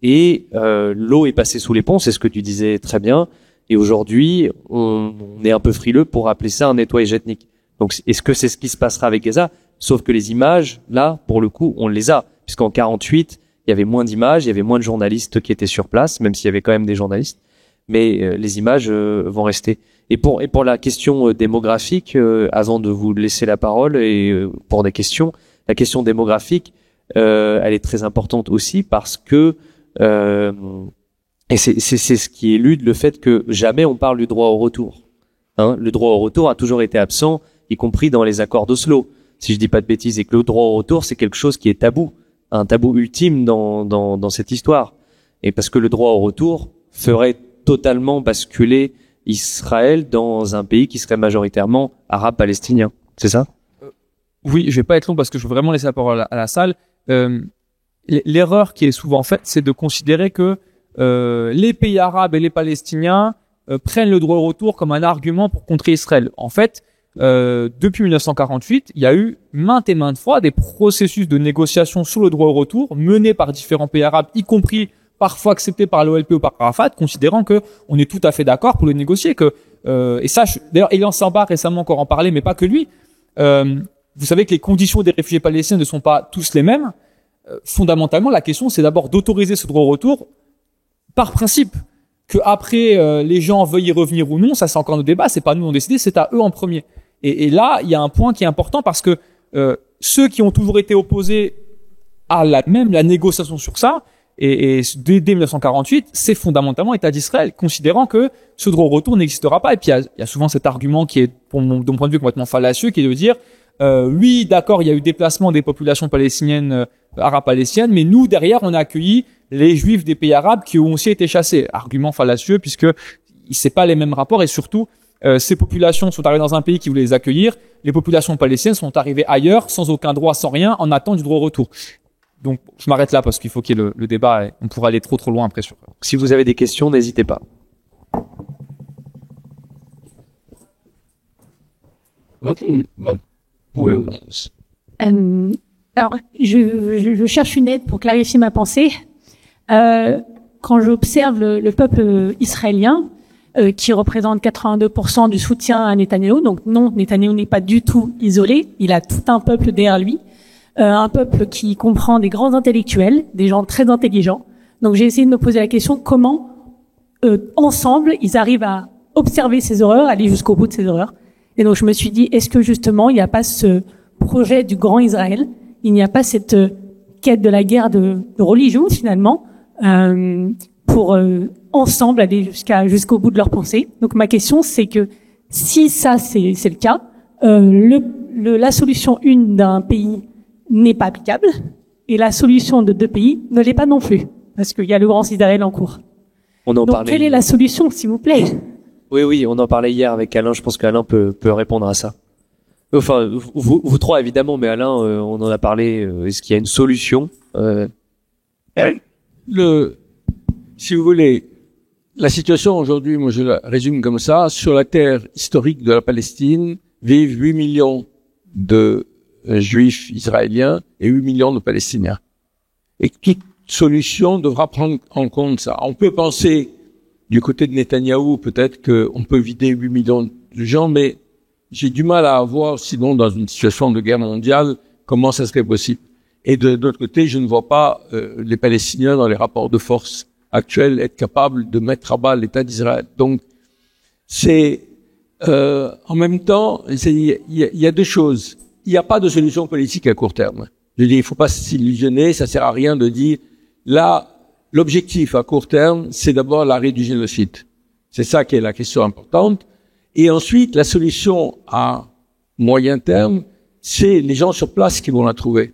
et l'eau est passée sous les ponts, c'est ce que tu disais très bien. Et aujourd'hui, on est un peu frileux pour appeler ça un nettoyage ethnique. Donc, est-ce que c'est ce qui se passera avec Gaza? Sauf que les images, là, pour le coup, on les a. Puisqu'en 48, il y avait moins d'images, il y avait moins de journalistes qui étaient sur place, même s'il y avait quand même des journalistes. Mais les images vont rester. Et pour la question démographique, avant de vous laisser la parole, et pour des questions, la question démographique, elle est très importante aussi parce que et c'est ce qui élude le fait que jamais on parle du droit au retour. Hein, le droit au retour a toujours été absent, y compris dans les accords d'Oslo. Si je dis pas de bêtises, et que le droit au retour, c'est quelque chose qui est tabou, un tabou ultime dans cette histoire. Et parce que le droit au retour ferait totalement basculer Israël dans un pays qui serait majoritairement arabe-palestinien. C'est ça? Oui, je vais pas être long parce que je veux vraiment laisser la parole à la salle. L'erreur qui est souvent faite, c'est de considérer que les pays arabes et les Palestiniens prennent le droit au retour comme un argument pour contrer Israël. En fait, depuis 1948, il y a eu maintes et maintes fois des processus de négociation sur le droit au retour menés par différents pays arabes, y compris parfois acceptés par l'OLP ou par Arafat, considérant que on est tout à fait d'accord pour le négocier. Et ça, d'ailleurs, Elian Samba récemment encore en parlait, mais pas que lui. Vous savez que les conditions des réfugiés palestiniens ne sont pas tous les mêmes. Fondamentalement, la question, c'est d'abord d'autoriser ce droit au retour par principe. Que après les gens veuillent y revenir ou non, ça c'est encore nos débats, c'est pas nous en décider, c'est à eux en premier. Et là, il y a un point qui est important parce que ceux qui ont toujours été opposés à la négociation sur ça, et dès 1948, c'est fondamentalement l'État d'Israël, considérant que ce droit au retour n'existera pas. Et puis il y a souvent cet argument qui est, de mon point de vue, complètement fallacieux, qui est de dire oui, d'accord, il y a eu déplacement des populations palestiniennes, arabes palestiniennes, mais nous derrière, on a accueilli les juifs des pays arabes qui ont aussi été chassés. Argument fallacieux puisque c'est pas les mêmes rapports et surtout ces populations sont arrivées dans un pays qui voulait les accueillir. Les populations palestiniennes sont arrivées ailleurs sans aucun droit, sans rien, en attente du droit au retour. Donc je m'arrête là parce qu'il faut qu'il y ait le débat et on pourra aller trop loin après sur. Si vous avez des questions, n'hésitez pas. Alors, je cherche une aide pour clarifier ma pensée. Quand j'observe le peuple israélien, qui représente 82% du soutien à Netanyahou, donc non, Netanyahou n'est pas du tout isolé, il a tout un peuple derrière lui, un peuple qui comprend des grands intellectuels, des gens très intelligents. Donc j'ai essayé de me poser la question comment, ensemble, ils arrivent à observer ces horreurs, aller jusqu'au bout de ces horreurs. Et donc je me suis dit, est-ce que justement il n'y a pas ce projet du grand Israël, il n'y a pas cette quête de la guerre de religion finalement, pour ensemble aller jusqu'au bout de leur pensée. Donc ma question c'est que si ça c'est le cas, la solution 1 d'un pays n'est pas applicable et la solution de 2 pays ne l'est pas non plus parce qu'il y a le grand Israël en cours. Donc quelle est la solution s'il vous plaît? Oui, on en parlait hier avec Alain, je pense qu'Alain peut répondre à ça. Enfin, vous trois évidemment, mais Alain, on en a parlé. Est-ce qu'il y a une solution Si vous voulez, La situation aujourd'hui, moi je la résume comme ça, sur la terre historique de la Palestine vivent 8 millions de juifs israéliens et 8 millions de Palestiniens. Et toute solution devra prendre en compte ça. On peut penser, du côté de Netanyahou, peut-être qu'on peut vider 8 millions de gens, mais j'ai du mal à voir, sinon dans une situation de guerre mondiale, comment ça serait possible. Et de l'autre côté, je ne vois pas les Palestiniens dans les rapports de force actuels être capables de mettre à bas l'État d'Israël. Donc, c'est en même temps, il y a deux choses. Il n'y a pas de solution politique à court terme. Je dis, il faut pas s'illusionner, ça sert à rien de dire là, l'objectif à court terme, c'est d'abord l'arrêt du génocide. C'est ça qui est la question importante. Et ensuite, la solution à moyen terme, c'est les gens sur place qui vont la trouver.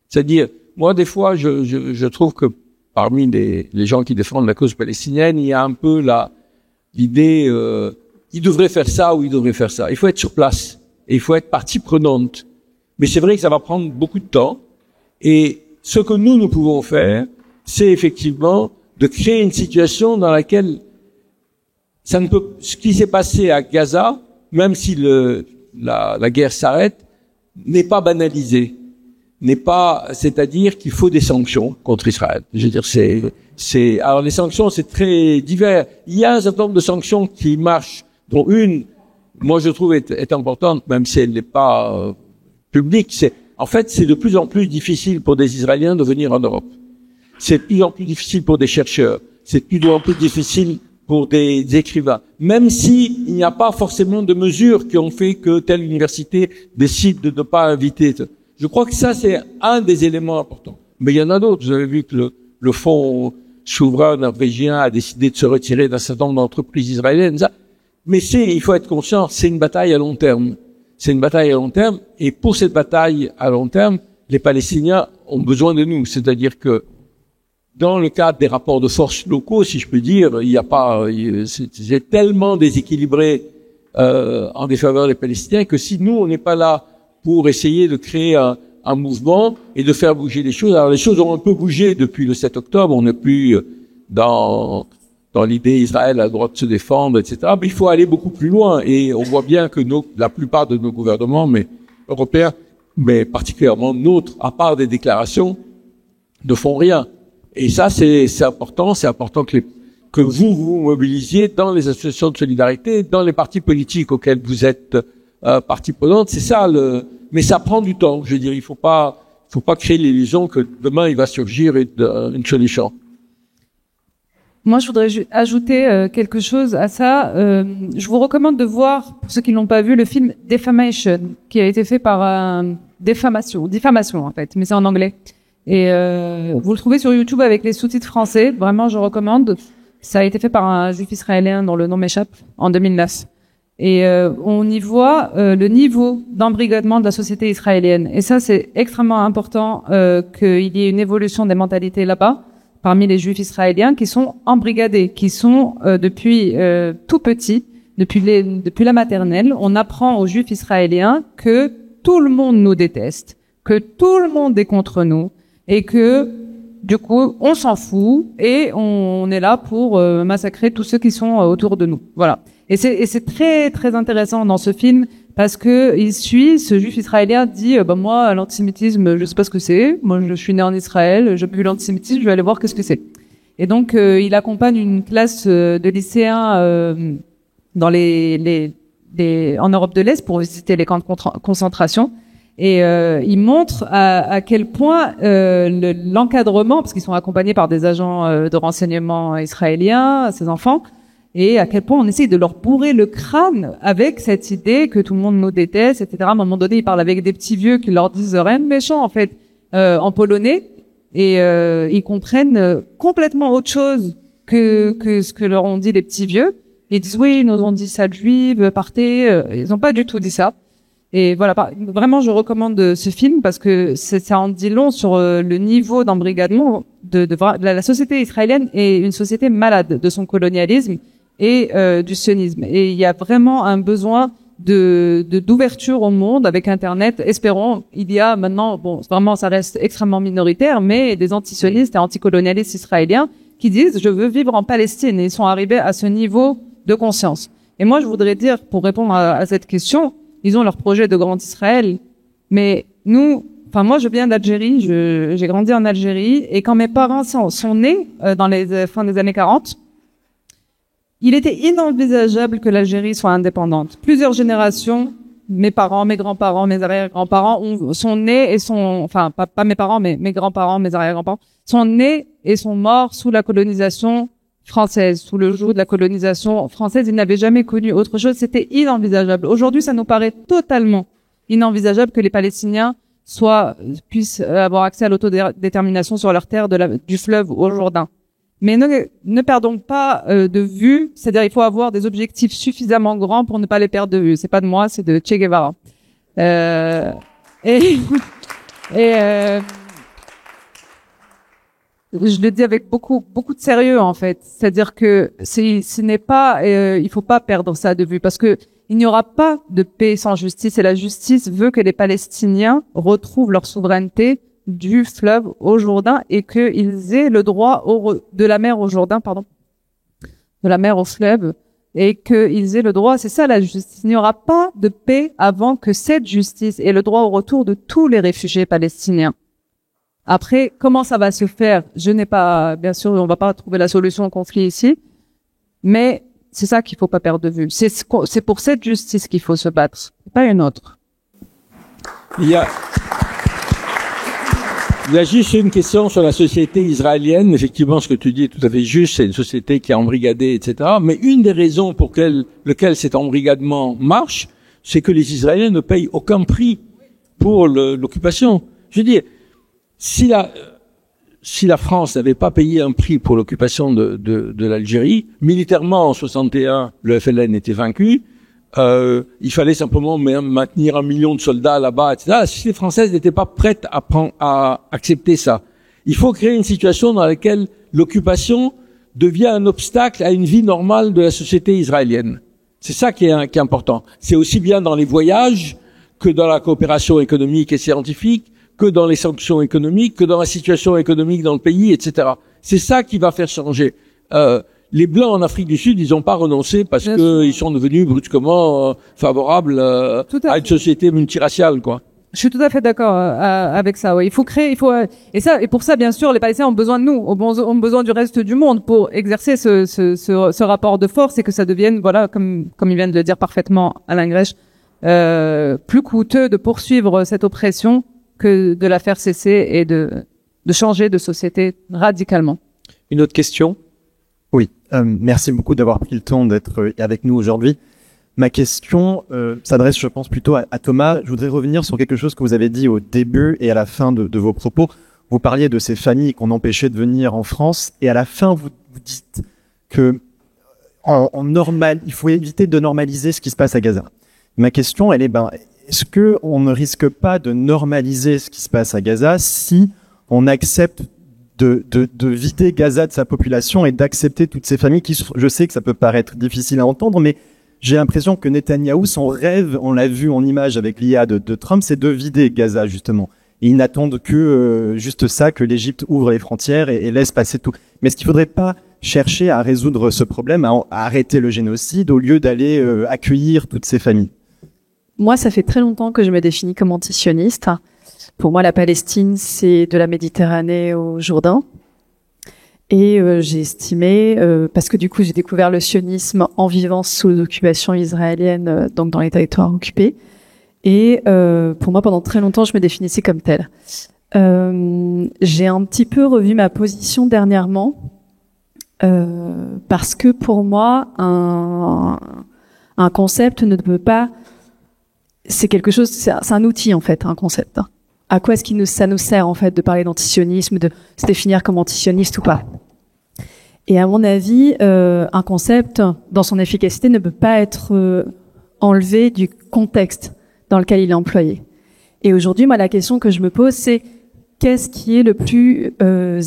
C'est-à-dire, moi, des fois, je trouve que parmi les gens qui défendent la cause palestinienne, il y a un peu l'idée, il devrait faire ça ou il devrait faire ça. Il faut être sur place et il faut être partie prenante. Mais c'est vrai que ça va prendre beaucoup de temps. Et ce que nous pouvons faire, c'est effectivement de créer une situation dans laquelle ce qui s'est passé à Gaza, même si la guerre s'arrête, n'est pas banalisé. C'est-à-dire qu'il faut des sanctions contre Israël. Je veux dire, alors les sanctions, c'est très divers. Il y a un certain nombre de sanctions qui marchent, dont une, moi je trouve est importante, même si elle n'est pas publique. En fait, c'est de plus en plus difficile pour des Israéliens de venir en Europe. C'est de plus en plus difficile pour des chercheurs. C'est de plus en plus difficile pour des écrivains. Même si il n'y a pas forcément de mesures qui ont fait que telle université décide de ne pas inviter. Je crois que ça, c'est un des éléments importants. Mais il y en a d'autres. Vous avez vu que le fonds souverain norvégien a décidé de se retirer d'un certain nombre d'entreprises israéliennes. Mais il faut être conscient, c'est une bataille à long terme. C'est une bataille à long terme. Et pour cette bataille à long terme, les Palestiniens ont besoin de nous. C'est-à-dire que dans le cadre des rapports de force locaux, si je peux dire, c'est tellement déséquilibré en défaveur des Palestiniens que si nous, on n'est pas là pour essayer de créer un mouvement et de faire bouger les choses. Alors les choses ont un peu bougé depuis le 7 octobre, on n'est plus dans l'idée Israël a le droit de se défendre, etc. Mais il faut aller beaucoup plus loin et on voit bien que la plupart de nos gouvernements, mais européens, mais particulièrement nôtres, à part des déclarations, ne font rien. Et ça, c'est important que vous mobilisiez dans les associations de solidarité, dans les partis politiques auxquels vous êtes partie prenante. C'est ça mais ça prend du temps. Je veux dire, il faut pas créer l'illusion que demain il va surgir une solution. Moi, je voudrais ajouter quelque chose à ça. Je vous recommande de voir, pour ceux qui l'ont pas vu, le film Defamation, qui a été fait par diffamation en fait, mais c'est en anglais. Et vous le trouvez sur YouTube avec les sous-titres français. Vraiment, je recommande. Ça a été fait par un juif israélien dont le nom m'échappe en 2009. Et on y voit le niveau d'embrigadement de la société israélienne. Et ça, c'est extrêmement important qu'il y ait une évolution des mentalités là-bas, parmi les juifs israéliens qui sont embrigadés, qui sont depuis tout petits, depuis la maternelle, on apprend aux juifs israéliens que tout le monde nous déteste, que tout le monde est contre nous, et que du coup, on s'en fout et on est là pour massacrer tous ceux qui sont autour de nous. Voilà. Et c'est très très intéressant dans ce film parce que ce juif israélien dit moi l'antisémitisme, je sais pas ce que c'est. Moi je suis né en Israël, j'ai vu l'antisémitisme, je vais aller voir qu'est-ce que c'est. Et donc il accompagne une classe de lycéens dans en Europe de l'Est pour visiter les camps de concentration. Et il montre à quel point l'encadrement, parce qu'ils sont accompagnés par des agents de renseignement israéliens, ces enfants, et à quel point on essaye de leur bourrer le crâne avec cette idée que tout le monde nous déteste, etc. À un moment donné, ils parlent avec des petits vieux qui leur disent rien de méchant, en fait, en polonais, et ils comprennent complètement autre chose que ce que leur ont dit les petits vieux. Ils disent oui, ils nous ont dit ça de juive, partez. Ils n'ont pas du tout dit ça. Et voilà, vraiment, je recommande ce film parce que ça en dit long sur le niveau d'embrigadement de la société israélienne est une société malade de son colonialisme et du sionisme. Et il y a vraiment un besoin d'ouverture au monde avec Internet. Espérons, il y a maintenant, bon, vraiment, ça reste extrêmement minoritaire, mais des antisionistes et anticolonialistes israéliens qui disent je veux vivre en Palestine, et ils sont arrivés à ce niveau de conscience. Et moi, je voudrais dire, pour répondre à cette question, ils ont leur projet de grand Israël, mais nous, enfin moi, je viens d'Algérie, j'ai grandi en Algérie, et quand mes parents sont nés dans les fins des années 40, il était inenvisageable que l'Algérie soit indépendante. Plusieurs générations, mes parents, mes grands-parents, mes arrière-grands-parents sont nés et sont, enfin pas mes parents, mais mes grands-parents, mes arrière-grands-parents sont nés et sont morts sous la colonisation française, sous le joug de la colonisation française. Ils n'avaient jamais connu autre chose. C'était inenvisageable. Aujourd'hui, ça nous paraît totalement inenvisageable que les Palestiniens puissent avoir accès à l'autodétermination sur leur terre du fleuve au Jourdain. Mais ne perdons pas de vue, c'est-à-dire il faut avoir des objectifs suffisamment grands pour ne pas les perdre de vue. C'est pas de moi, c'est de Che Guevara. Je le dis avec beaucoup de sérieux en fait, c'est-à-dire que ce n'est pas, il faut pas perdre ça de vue parce que il n'y aura pas de paix sans justice et la justice veut que les Palestiniens retrouvent leur souveraineté du fleuve au Jourdain et qu'ils aient le droit de la mer au Jourdain, de la mer au fleuve, et qu'ils aient le droit, c'est ça la justice. Il n'y aura pas de paix avant que cette justice ait le droit au retour de tous les réfugiés palestiniens. Après, comment ça va se faire? Bien sûr, on va pas trouver la solution au conflit ici, mais c'est ça qu'il faut pas perdre de vue. C'est pour cette justice qu'il faut se battre, pas une autre. Il y a juste une question sur la société israélienne. Effectivement, ce que tu dis est tout à fait juste. C'est une société qui est embrigadée, etc. Mais une des raisons pour lequel cet embrigadement marche, c'est que les Israéliens ne payent aucun prix pour l'occupation. Je veux dire, si la France n'avait pas payé un prix pour l'occupation de l'Algérie, militairement en 61, le FLN était vaincu. Il fallait simplement maintenir 1 million de soldats là-bas, etc. La société française n'était pas prête à accepter ça. Il faut créer une situation dans laquelle l'occupation devient un obstacle à une vie normale de la société israélienne. C'est ça qui est important. C'est aussi bien dans les voyages que dans la coopération économique et scientifique, que dans les sanctions économiques, que dans la situation économique dans le pays, etc. C'est ça qui va faire changer. Les Blancs en Afrique du Sud, ils n'ont pas renoncé parce qu'ils sont devenus brusquement favorables à une société multiraciale, quoi. Je suis tout à fait d'accord avec ça. Ouais. Et pour ça, bien sûr, les Palestiniens ont besoin de nous, ont besoin du reste du monde pour exercer ce rapport de force et que ça devienne, voilà, comme il vient de le dire parfaitement Alain Grèche, plus coûteux de poursuivre cette oppression que de la faire cesser et de changer de société radicalement. Une autre question? Oui, merci beaucoup d'avoir pris le temps d'être avec nous aujourd'hui. Ma question s'adresse, je pense, plutôt à Thomas. Je voudrais revenir sur quelque chose que vous avez dit au début et à la fin de vos propos. Vous parliez de ces familles qu'on empêchait de venir en France, et à la fin, vous dites que il faut éviter de normaliser ce qui se passe à Gaza. Ma question, elle est, est-ce que on ne risque pas de normaliser ce qui se passe à Gaza si on accepte de vider Gaza de sa population et d'accepter toutes ces familles qui, je sais que ça peut paraître difficile à entendre, mais j'ai l'impression que Netanyahou, son rêve, on l'a vu en image avec l'IA de Trump, c'est de vider Gaza, justement. Et ils n'attendent que juste ça, que l'Égypte ouvre les frontières et laisse passer tout. Mais est-ce qu'il faudrait pas chercher à résoudre ce problème, à arrêter le génocide, au lieu d'aller accueillir toutes ces familles? Moi, ça fait très longtemps que je me définis comme antisioniste. Pour moi, la Palestine, c'est de la Méditerranée au Jourdain. Et j'ai estimé, parce que du coup, j'ai découvert le sionisme en vivant sous l'occupation israélienne, donc dans les territoires occupés. Et pour moi, pendant très longtemps, je me définissais comme telle. J'ai un petit peu revu ma position dernièrement, parce que pour moi, un concept ne peut pas... C'est quelque chose, c'est un outil en fait, un concept. À quoi est-ce que ça nous sert en fait de parler d'antisionisme, de se définir comme antisioniste ou pas? Et à mon avis, un concept dans son efficacité ne peut pas être enlevé du contexte dans lequel il est employé. Et aujourd'hui, moi, la question que je me pose, c'est qu'est-ce qui est le plus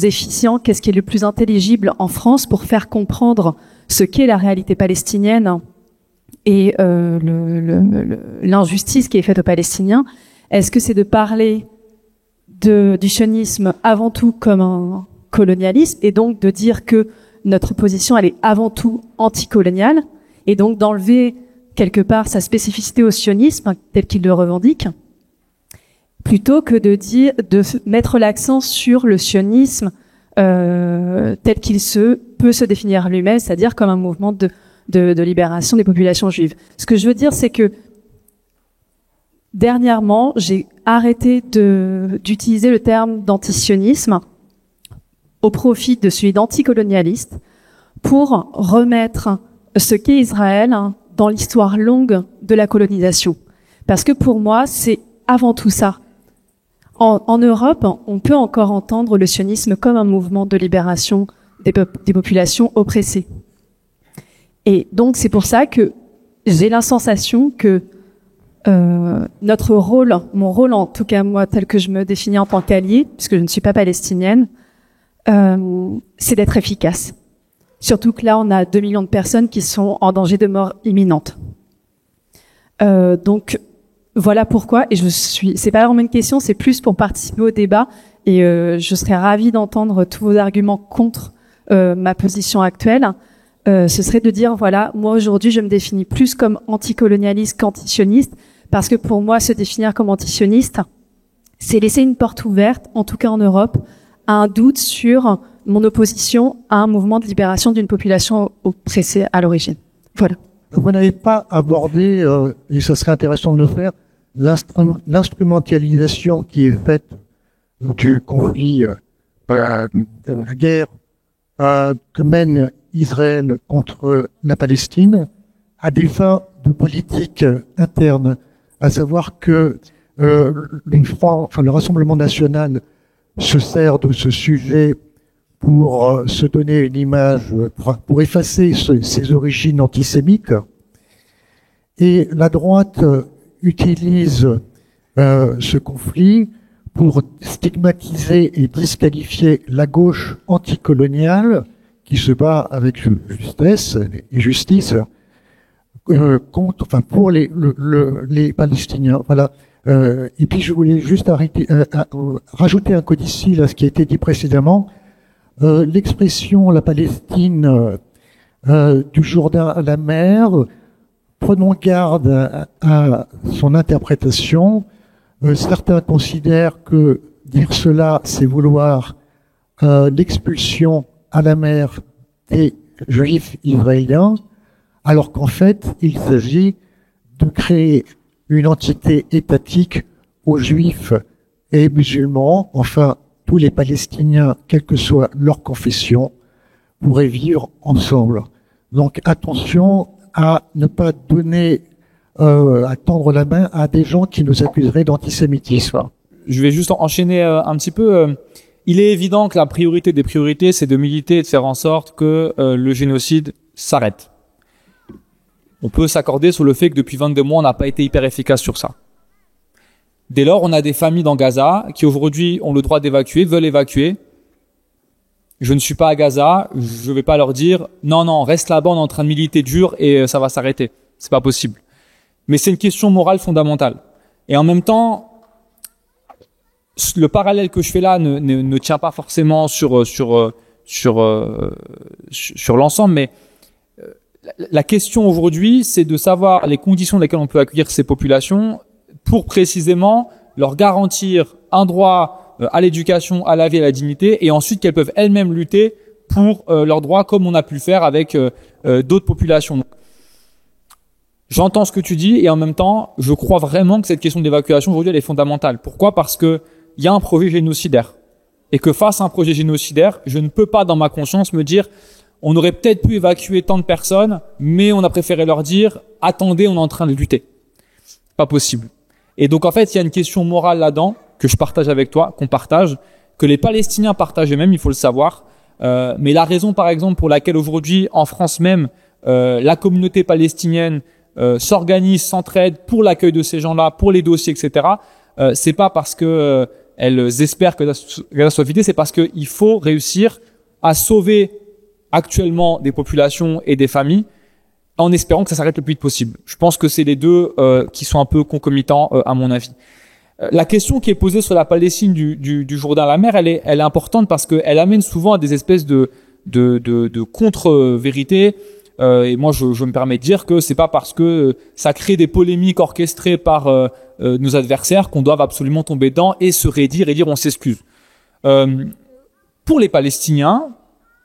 efficient, qu'est-ce qui est le plus intelligible en France pour faire comprendre ce qu'est la réalité palestinienne et l'injustice qui est faite aux Palestiniens? Est-ce que c'est de parler du sionisme avant tout comme colonialisme et donc de dire que notre position elle est avant tout anticoloniale et donc d'enlever quelque part sa spécificité au sionisme tel qu'il le revendique, plutôt que de mettre l'accent sur le sionisme tel qu'il peut se définir lui-même, c'est-à-dire comme un mouvement de libération des populations juives. Ce que je veux dire, c'est que dernièrement, j'ai arrêté d'utiliser le terme d'antisionisme au profit de celui d'anticolonialiste pour remettre ce qu'est Israël dans l'histoire longue de la colonisation. Parce que pour moi, c'est avant tout ça. En Europe, on peut encore entendre le sionisme comme un mouvement de libération des populations oppressées. Et donc, c'est pour ça que j'ai la sensation que notre rôle, mon rôle en tout cas moi, tel que je me définis en tant qu'allié, puisque je ne suis pas palestinienne, c'est d'être efficace. Surtout que là, on a 2 millions de personnes qui sont en danger de mort imminente. Donc, voilà pourquoi, et c'est pas vraiment une question, c'est plus pour participer au débat, et je serais ravie d'entendre tous vos arguments contre ma position actuelle. Ce serait de dire, voilà, moi aujourd'hui, je me définis plus comme anticolonialiste qu'antisioniste, parce que pour moi, se définir comme antisioniste, c'est laisser une porte ouverte, en tout cas en Europe, à un doute sur mon opposition à un mouvement de libération d'une population oppressée à l'origine. Voilà. Vous n'avez pas abordé, et ce serait intéressant de le faire, l'instrumentalisation qui est faite du conflit, de la guerre que mène Israël contre la Palestine à des fins de politique interne, à savoir que le Rassemblement national se sert de ce sujet pour se donner une image, pour effacer ses origines antisémites. Et la droite utilise ce conflit pour stigmatiser et disqualifier la gauche anticoloniale qui se bat avec justesse et justice pour les Palestiniens. Voilà. Et puis je voulais juste rajouter un codicile à ce qui a été dit précédemment. L'expression la Palestine du Jourdain à la mer, prenons garde à son interprétation. Certains considèrent que dire cela, c'est vouloir l'expulsion à la mer des juifs israéliens, alors qu'en fait, il s'agit de créer une entité étatique aux juifs et musulmans, enfin tous les Palestiniens, quelle que soit leur confession, pourraient vivre ensemble. Donc attention à ne pas donner, à tendre la main à des gens qui nous accuseraient d'antisémitisme. Je vais juste enchaîner un petit peu. Il est évident que la priorité des priorités, c'est de militer et de faire en sorte que le génocide s'arrête. On peut s'accorder sur le fait que depuis 22 mois, on n'a pas été hyper efficace sur ça. Dès lors, on a des familles dans Gaza qui aujourd'hui ont le droit d'évacuer, veulent évacuer. Je ne suis pas à Gaza, je ne vais pas leur dire « Non, reste là-bas, on est en train de militer dur et ça va s'arrêter ». C'est pas possible. Mais c'est une question morale fondamentale. Et en même temps, le parallèle que je fais là ne tient pas forcément sur l'ensemble, mais la question aujourd'hui, c'est de savoir les conditions dans lesquelles on peut accueillir ces populations pour précisément leur garantir un droit à l'éducation, à la vie, à la dignité, et ensuite qu'elles peuvent elles-mêmes lutter pour leurs droits comme on a pu le faire avec d'autres populations. Donc, j'entends ce que tu dis et en même temps, je crois vraiment que cette question d'évacuation aujourd'hui, elle est fondamentale. Pourquoi ? Parce que il y a un projet génocidaire et que face à un projet génocidaire, je ne peux pas dans ma conscience me dire on aurait peut-être pu évacuer tant de personnes, mais on a préféré leur dire attendez, on est en train de lutter. Pas possible. Et donc en fait, il y a une question morale là-dedans que je partage avec toi, qu'on partage, que les Palestiniens partagent eux-mêmes, il faut le savoir. Mais la raison, par exemple, pour laquelle aujourd'hui, en France même, la communauté palestinienne s'organise, s'entraide pour l'accueil de ces gens-là, pour les dossiers, etc. C'est pas parce que elles espèrent que Gaza soit vidé, c'est parce qu'il faut réussir à sauver actuellement des populations et des familles en espérant que ça s'arrête le plus vite possible. Je pense que c'est les deux qui sont un peu concomitants à mon avis. La question qui est posée sur la Palestine du Jourdain à la mer, elle est importante parce qu'elle amène souvent à des espèces de contre-vérités. Et moi, je me permets de dire que c'est pas parce que ça crée des polémiques orchestrées par nos adversaires qu'on doit absolument tomber dedans et se raidir et dire on s'excuse. Pour les Palestiniens,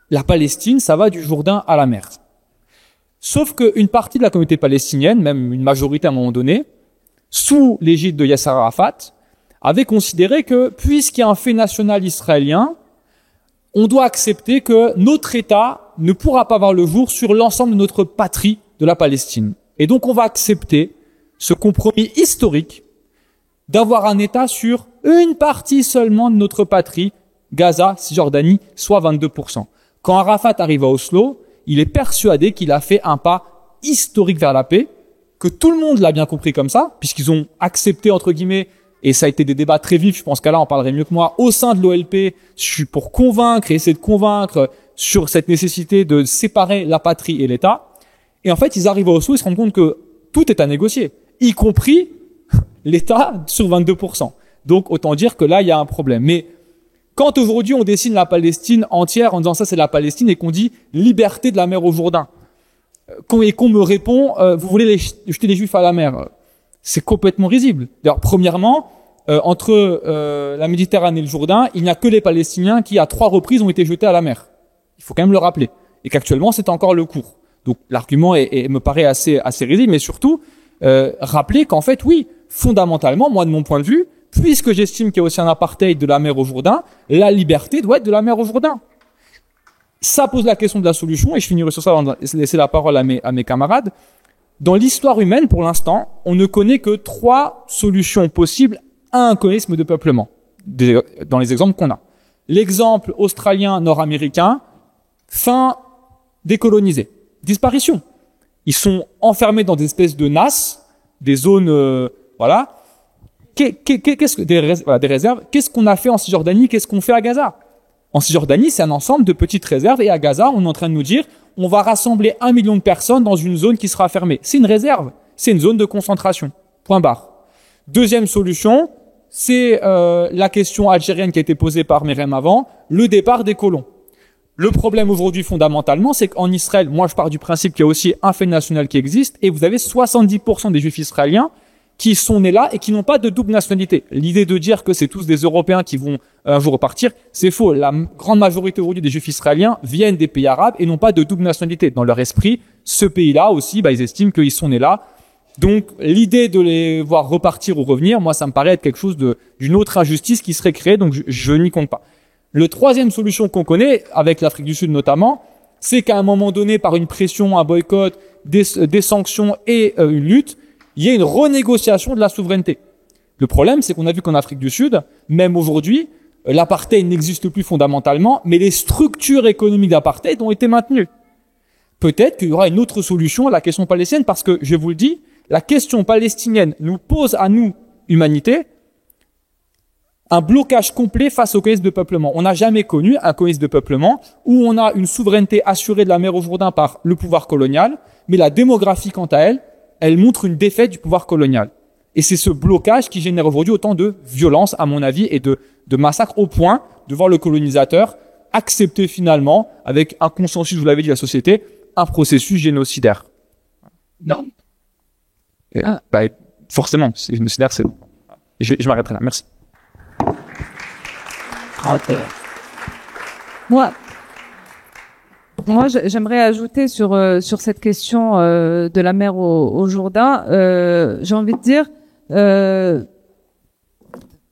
la Palestine, ça va du Jourdain à la mer. Sauf qu'une partie de la communauté palestinienne, même une majorité à un moment donné, sous l'égide de Yasser Arafat, avait considéré que, puisqu'il y a un fait national israélien, on doit accepter que notre État ne pourra pas voir le jour sur l'ensemble de notre patrie de la Palestine. Et donc on va accepter ce compromis historique d'avoir un État sur une partie seulement de notre patrie, Gaza, Cisjordanie, soit 22%. Quand Arafat arrive à Oslo, il est persuadé qu'il a fait un pas historique vers la paix, que tout le monde l'a bien compris comme ça, puisqu'ils ont accepté, entre guillemets, et ça a été des débats très vifs, je pense qu'Alain en parlerait mieux que moi, au sein de l'OLP, pour convaincre et essayer de convaincre sur cette nécessité de séparer la patrie et l'État. Et en fait, ils arrivent à Oslo, ils se rendent compte que tout est à négocier, y compris l'État sur 22%. Donc, autant dire que là, il y a un problème. Mais quand aujourd'hui, on dessine la Palestine entière en disant ça, c'est la Palestine, et qu'on dit liberté de la mer au Jourdain, et qu'on me répond, vous voulez jeter les Juifs à la mer, c'est complètement risible. D'ailleurs, premièrement, entre la Méditerranée et le Jourdain, il n'y a que les Palestiniens qui, à 3 reprises, ont été jetés à la mer. Il faut quand même le rappeler. Et qu'actuellement, c'est encore le cours. Donc, l'argument me paraît assez risible, mais surtout, rappeler qu'en fait, oui, fondamentalement, moi, de mon point de vue, puisque j'estime qu'il y a aussi un apartheid de la mer au Jourdain, la liberté doit être de la mer au Jourdain. Ça pose la question de la solution, et je finirai sur ça avant de laisser la parole à mes camarades. Dans l'histoire humaine, pour l'instant, on ne connaît que 3 solutions possibles à un colonialisme de peuplement, dans les exemples qu'on a. L'exemple australien nord-américain, fin décolonisée, disparition. Ils sont enfermés dans des espèces de nasses, des zones, voilà. Des réserves. Qu'est-ce qu'on a fait en Cisjordanie? Qu'est-ce qu'on fait à Gaza? En Cisjordanie, c'est un ensemble de petites réserves, et à Gaza, on est en train de nous dire, on va rassembler 1 million de personnes dans une zone qui sera fermée. C'est une réserve. C'est une zone de concentration. Point barre. Deuxième solution, c'est la question algérienne qui a été posée par Myriam avant, le départ des colons. Le problème aujourd'hui, fondamentalement, c'est qu'en Israël, moi je pars du principe qu'il y a aussi un fait national qui existe, et vous avez 70% des Juifs israéliens qui sont nés là et qui n'ont pas de double nationalité. L'idée de dire que c'est tous des Européens qui vont un jour repartir, c'est faux. La grande majorité aujourd'hui des Juifs israéliens viennent des pays arabes et n'ont pas de double nationalité. Dans leur esprit, ce pays-là aussi, ils estiment qu'ils sont nés là. Donc, l'idée de les voir repartir ou revenir, moi, ça me paraît être quelque chose d'une autre injustice qui serait créée, donc je n'y compte pas. Le troisième solution qu'on connaît, avec l'Afrique du Sud notamment, c'est qu'à un moment donné, par une pression, un boycott, des sanctions et une lutte, il y a une renégociation de la souveraineté. Le problème, c'est qu'on a vu qu'en Afrique du Sud, même aujourd'hui, l'apartheid n'existe plus fondamentalement, mais les structures économiques d'apartheid ont été maintenues. Peut-être qu'il y aura une autre solution à la question palestinienne, parce que, je vous le dis, la question palestinienne nous pose à nous, humanité, un blocage complet face au colonialisme de peuplement. On n'a jamais connu un colonialisme de peuplement où on a une souveraineté assurée de la mer au Jourdain par le pouvoir colonial, mais la démographie, quant à elle, elle montre une défaite du pouvoir colonial. Et c'est ce blocage qui génère aujourd'hui autant de violence, à mon avis, et de massacres, au point de voir le colonisateur accepter finalement, avec un consensus, vous l'avez dit, de la société, un processus génocidaire. Non. Forcément, c'est génocidaire, c'est... Je m'arrêterai là, merci. Moi, j'aimerais ajouter sur cette question de la mer au Jourdain. J'ai envie de dire,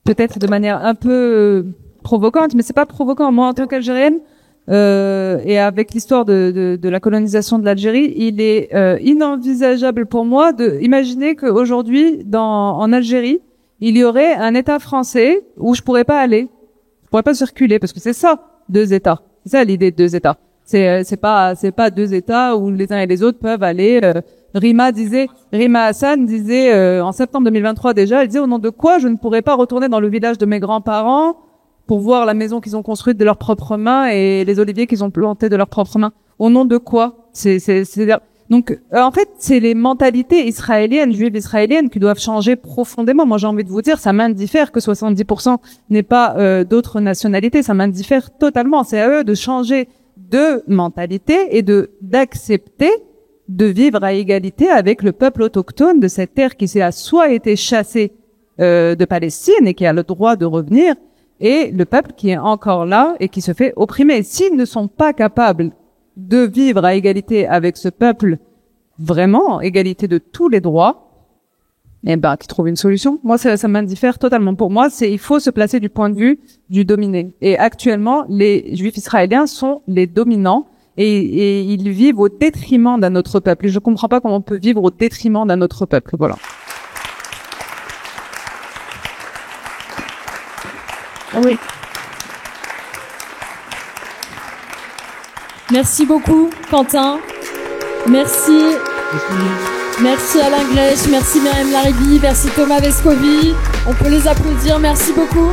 peut-être de manière un peu provocante, mais c'est pas provocant. Moi, en tant qu'Algérienne, et avec l'histoire de la colonisation de l'Algérie, il est inenvisageable pour moi de imaginer qu'aujourd'hui, en Algérie, il y aurait un État français où je pourrais pas aller, je pourrais pas circuler, parce que c'est ça, 2 États. C'est ça l'idée de 2 États. C'est pas 2 États où les uns et les autres peuvent aller. Rima Hassan disait en septembre 2023 déjà, elle disait au nom de quoi je ne pourrais pas retourner dans le village de mes grands-parents pour voir la maison qu'ils ont construite de leurs propres mains et les oliviers qu'ils ont plantés de leurs propres mains. Au nom de quoi? Donc, en fait, c'est les mentalités israéliennes, juives israéliennes, qui doivent changer profondément. Moi, j'ai envie de vous dire, ça m'indiffère que 70% n'aient pas d'autres nationalités. Ça m'indiffère totalement. C'est à eux de changer de mentalité et d'accepter de vivre à égalité avec le peuple autochtone de cette terre qui a soit été chassé de Palestine et qui a le droit de revenir, et le peuple qui est encore là et qui se fait opprimer. S'ils ne sont pas capables de vivre à égalité avec ce peuple, vraiment, égalité de tous les droits, eh ben, qu'ils trouvent une solution. Moi, ça m'indiffère totalement. Pour moi, il faut se placer du point de vue du dominé. Et actuellement, les Juifs israéliens sont les dominants et ils vivent au détriment d'un autre peuple. Et je comprends pas comment on peut vivre au détriment d'un autre peuple. Voilà. Oui. Merci beaucoup, Quentin. Merci. Merci Alain Grech, merci Myriam Laribi, merci Thomas Vescovi. On peut les applaudir, merci beaucoup.